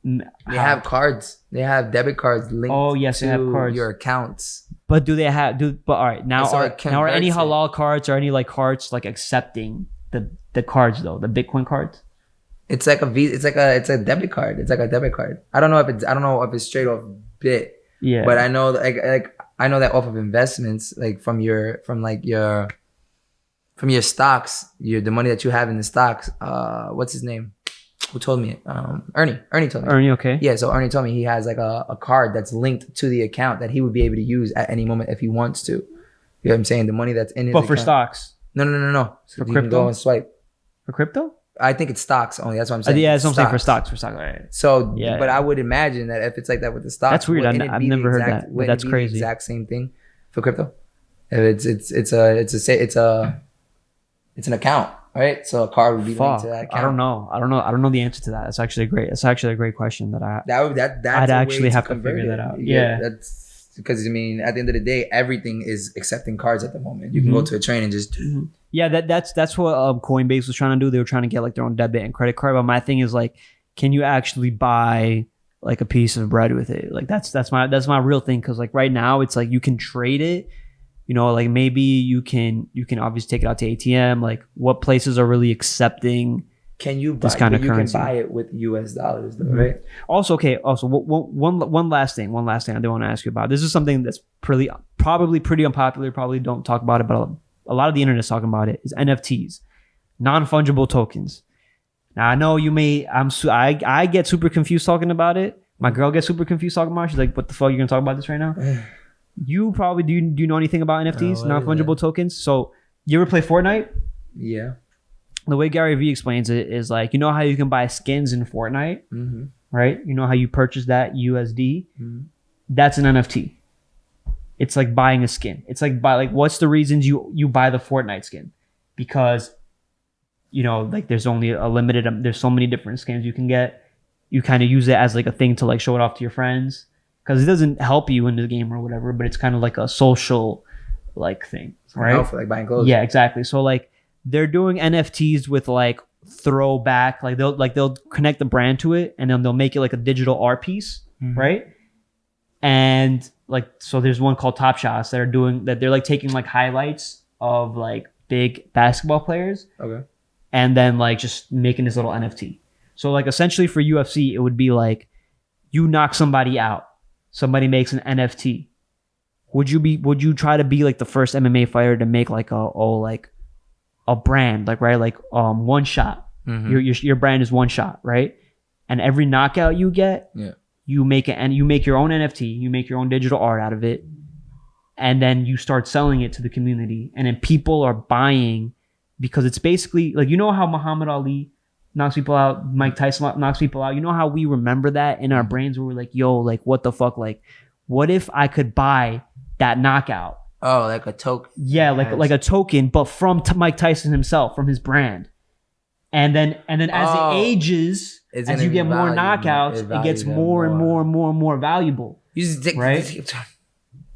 They have cards. They have debit cards linked they have cards. Your accounts. But do they have but all right, now are any halal cards or any like cards like accepting the cards though, the Bitcoin cards? It's like a Visa, it's a debit card. It's like a debit card. I don't know if it's straight off Bit. Yeah. But I know like I know that off of investments, like from your stocks, the money that you have in the stocks, what's his name? Who told me it? Ernie told me. Ernie, okay. Yeah, so Ernie told me he has like a card that's linked to the account that he would be able to use at any moment if he wants to. You know what I'm saying? The money that's in his account. But for stocks? No. For you crypto? can go and swipe. For crypto? I think it's stocks only. That's what I'm saying. Yeah, that's what I'm saying, for stocks. Right. So, but I would imagine that if it's like that with the stocks. That's weird. I've never heard that. But that's crazy. The exact same thing for crypto. If it's It's an account, right? So a card would be linked to that account. I don't know the answer to that. That's actually a great question that that's I'd actually have to figure that out. Yeah. That's because, I mean, at the end of the day, everything is accepting cards at the moment. You can go to a train and just... Yeah, that's what Coinbase was trying to do. They were trying to get like their own debit and credit card. But my thing is like, can you actually buy like a piece of bread with it? Like that's my real thing. Because like right now it's like you can trade it. You know, like maybe you can obviously take it out to ATM. Like what places are really accepting this kind of currency? You can buy it with US dollars though, right? Also, one last thing I do want to ask you about. This is something that's probably pretty unpopular. Probably don't talk about it, but a lot of the internet is talking about it. Is NFTs, non-fungible tokens. Now I know you may. I get super confused talking about it. My girl gets super confused talking about it. She's like, "What the fuck? You're gonna talk about this right now?" You probably do you know anything about NFTs, non-fungible tokens? So you ever play Fortnite? Yeah. The way Gary Vee explains it is like, you know how you can buy skins in Fortnite, right? You know how you purchase that USD? That's an NFT. It's like buying a skin. It's like what's the reasons you buy the Fortnite skin? Because, you know, like there's only a limited, there's so many different skins you can get. You kind of use it as like a thing to like show it off to your friends. Because it doesn't help you in the game or whatever, but it's kind of like a social like thing, right? For like buying clothes. Yeah, exactly. So like they're doing NFTs with like throwback, like they'll connect the brand to it, and then they'll make it like a digital art piece, right? And like so, there's one called Top Shots that are doing that. They're like taking like highlights of like big basketball players, and then like just making this little NFT. So like essentially for UFC, it would be like you knock somebody out. Somebody makes an NFT. Would you try to be like the first MMA fighter to make like a brand, like right, like one shot. Your brand is one shot, right? And every knockout you get, you make it, and you make your own NFT, you make your own digital art out of it, and then you start selling it to the community, and then people are buying because it's basically like, you know how Muhammad Ali knocks people out, Mike Tyson knocks people out. You know how we remember that in our brains where we're like, yo, like what the fuck? Like, what if I could buy that knockout? Oh, like a token. Yeah, like a token, but from Mike Tyson himself, from his brand. And then as it ages, as you get more knockouts, it gets more and more valuable. Right?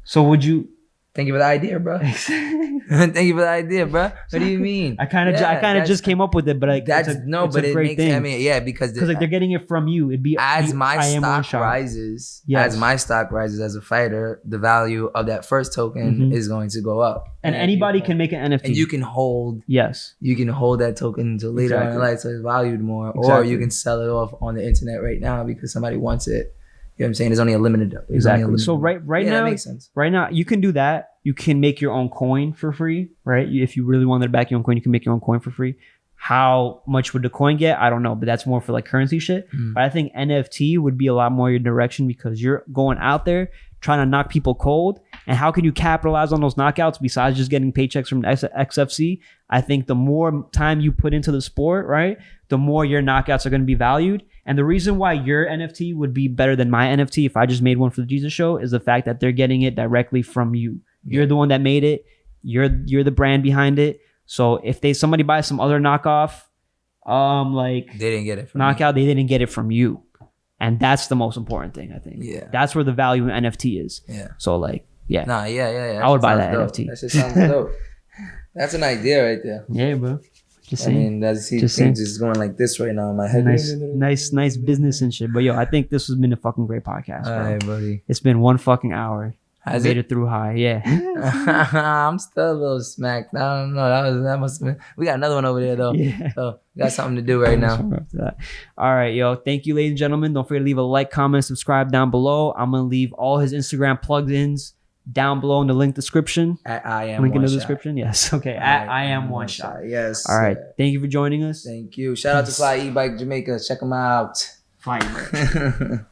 So would you... Thank you for the idea, bro. Thank you for the idea, bro. What do you mean? I kind of just came up with it, but like it's a great thing. I mean, yeah, because like they're getting it from you. It'd be as my stock rises as a fighter, the value of that first token is going to go up. And anybody can make an NFT. And you can hold. Yes. You can hold that token until later on in life, so it's valued more, or you can sell it off on the internet right now because somebody wants it. You know what I'm saying? There's only a limited. So right now, that makes sense. Right now, you can do that. You can make your own coin for free, right? If you really wanted to back your own coin, you can make your own coin for free. How much would the coin get? I don't know, but that's more for like currency shit. But I think NFT would be a lot more your direction because you're going out there trying to knock people cold. And how can you capitalize on those knockouts besides just getting paychecks from XFC? I think the more time you put into the sport, right, the more your knockouts are going to be valued. And the reason why your NFT would be better than my NFT if I just made one for the Geezus show is the fact that they're getting it directly from you. You're the one that made it. You're the brand behind it. So if somebody buys some other knockoff, like they didn't get it from knockout, they didn't get it from you. And that's the most important thing, I think. Yeah. That's where the value in NFT is. Yeah. So like, yeah. Nah, yeah. I would buy that dope. NFT. That shit sounds dope. That's an idea right there. Yeah, bro. I mean, things just going like this right now in my head. Nice business and shit. But yo, I think this has been a fucking great podcast, bro. All right, buddy. It's been 1 fucking hour. Has made it through high, yeah. I'm still a little smacked. I don't know. That must have been. We got another one over there though. Yeah. So we got something to do right now. All right, yo. Thank you, ladies and gentlemen. Don't forget to leave a like, comment, subscribe down below. I'm gonna leave all his Instagram plugins down below in the link description. At I am link in the shot. description. Yes. Okay. At I am one shot. Yes. All right. Thank you for joining us. Thank you. Shout out to Fly E-Bike Jamaica. Check them out. Fire.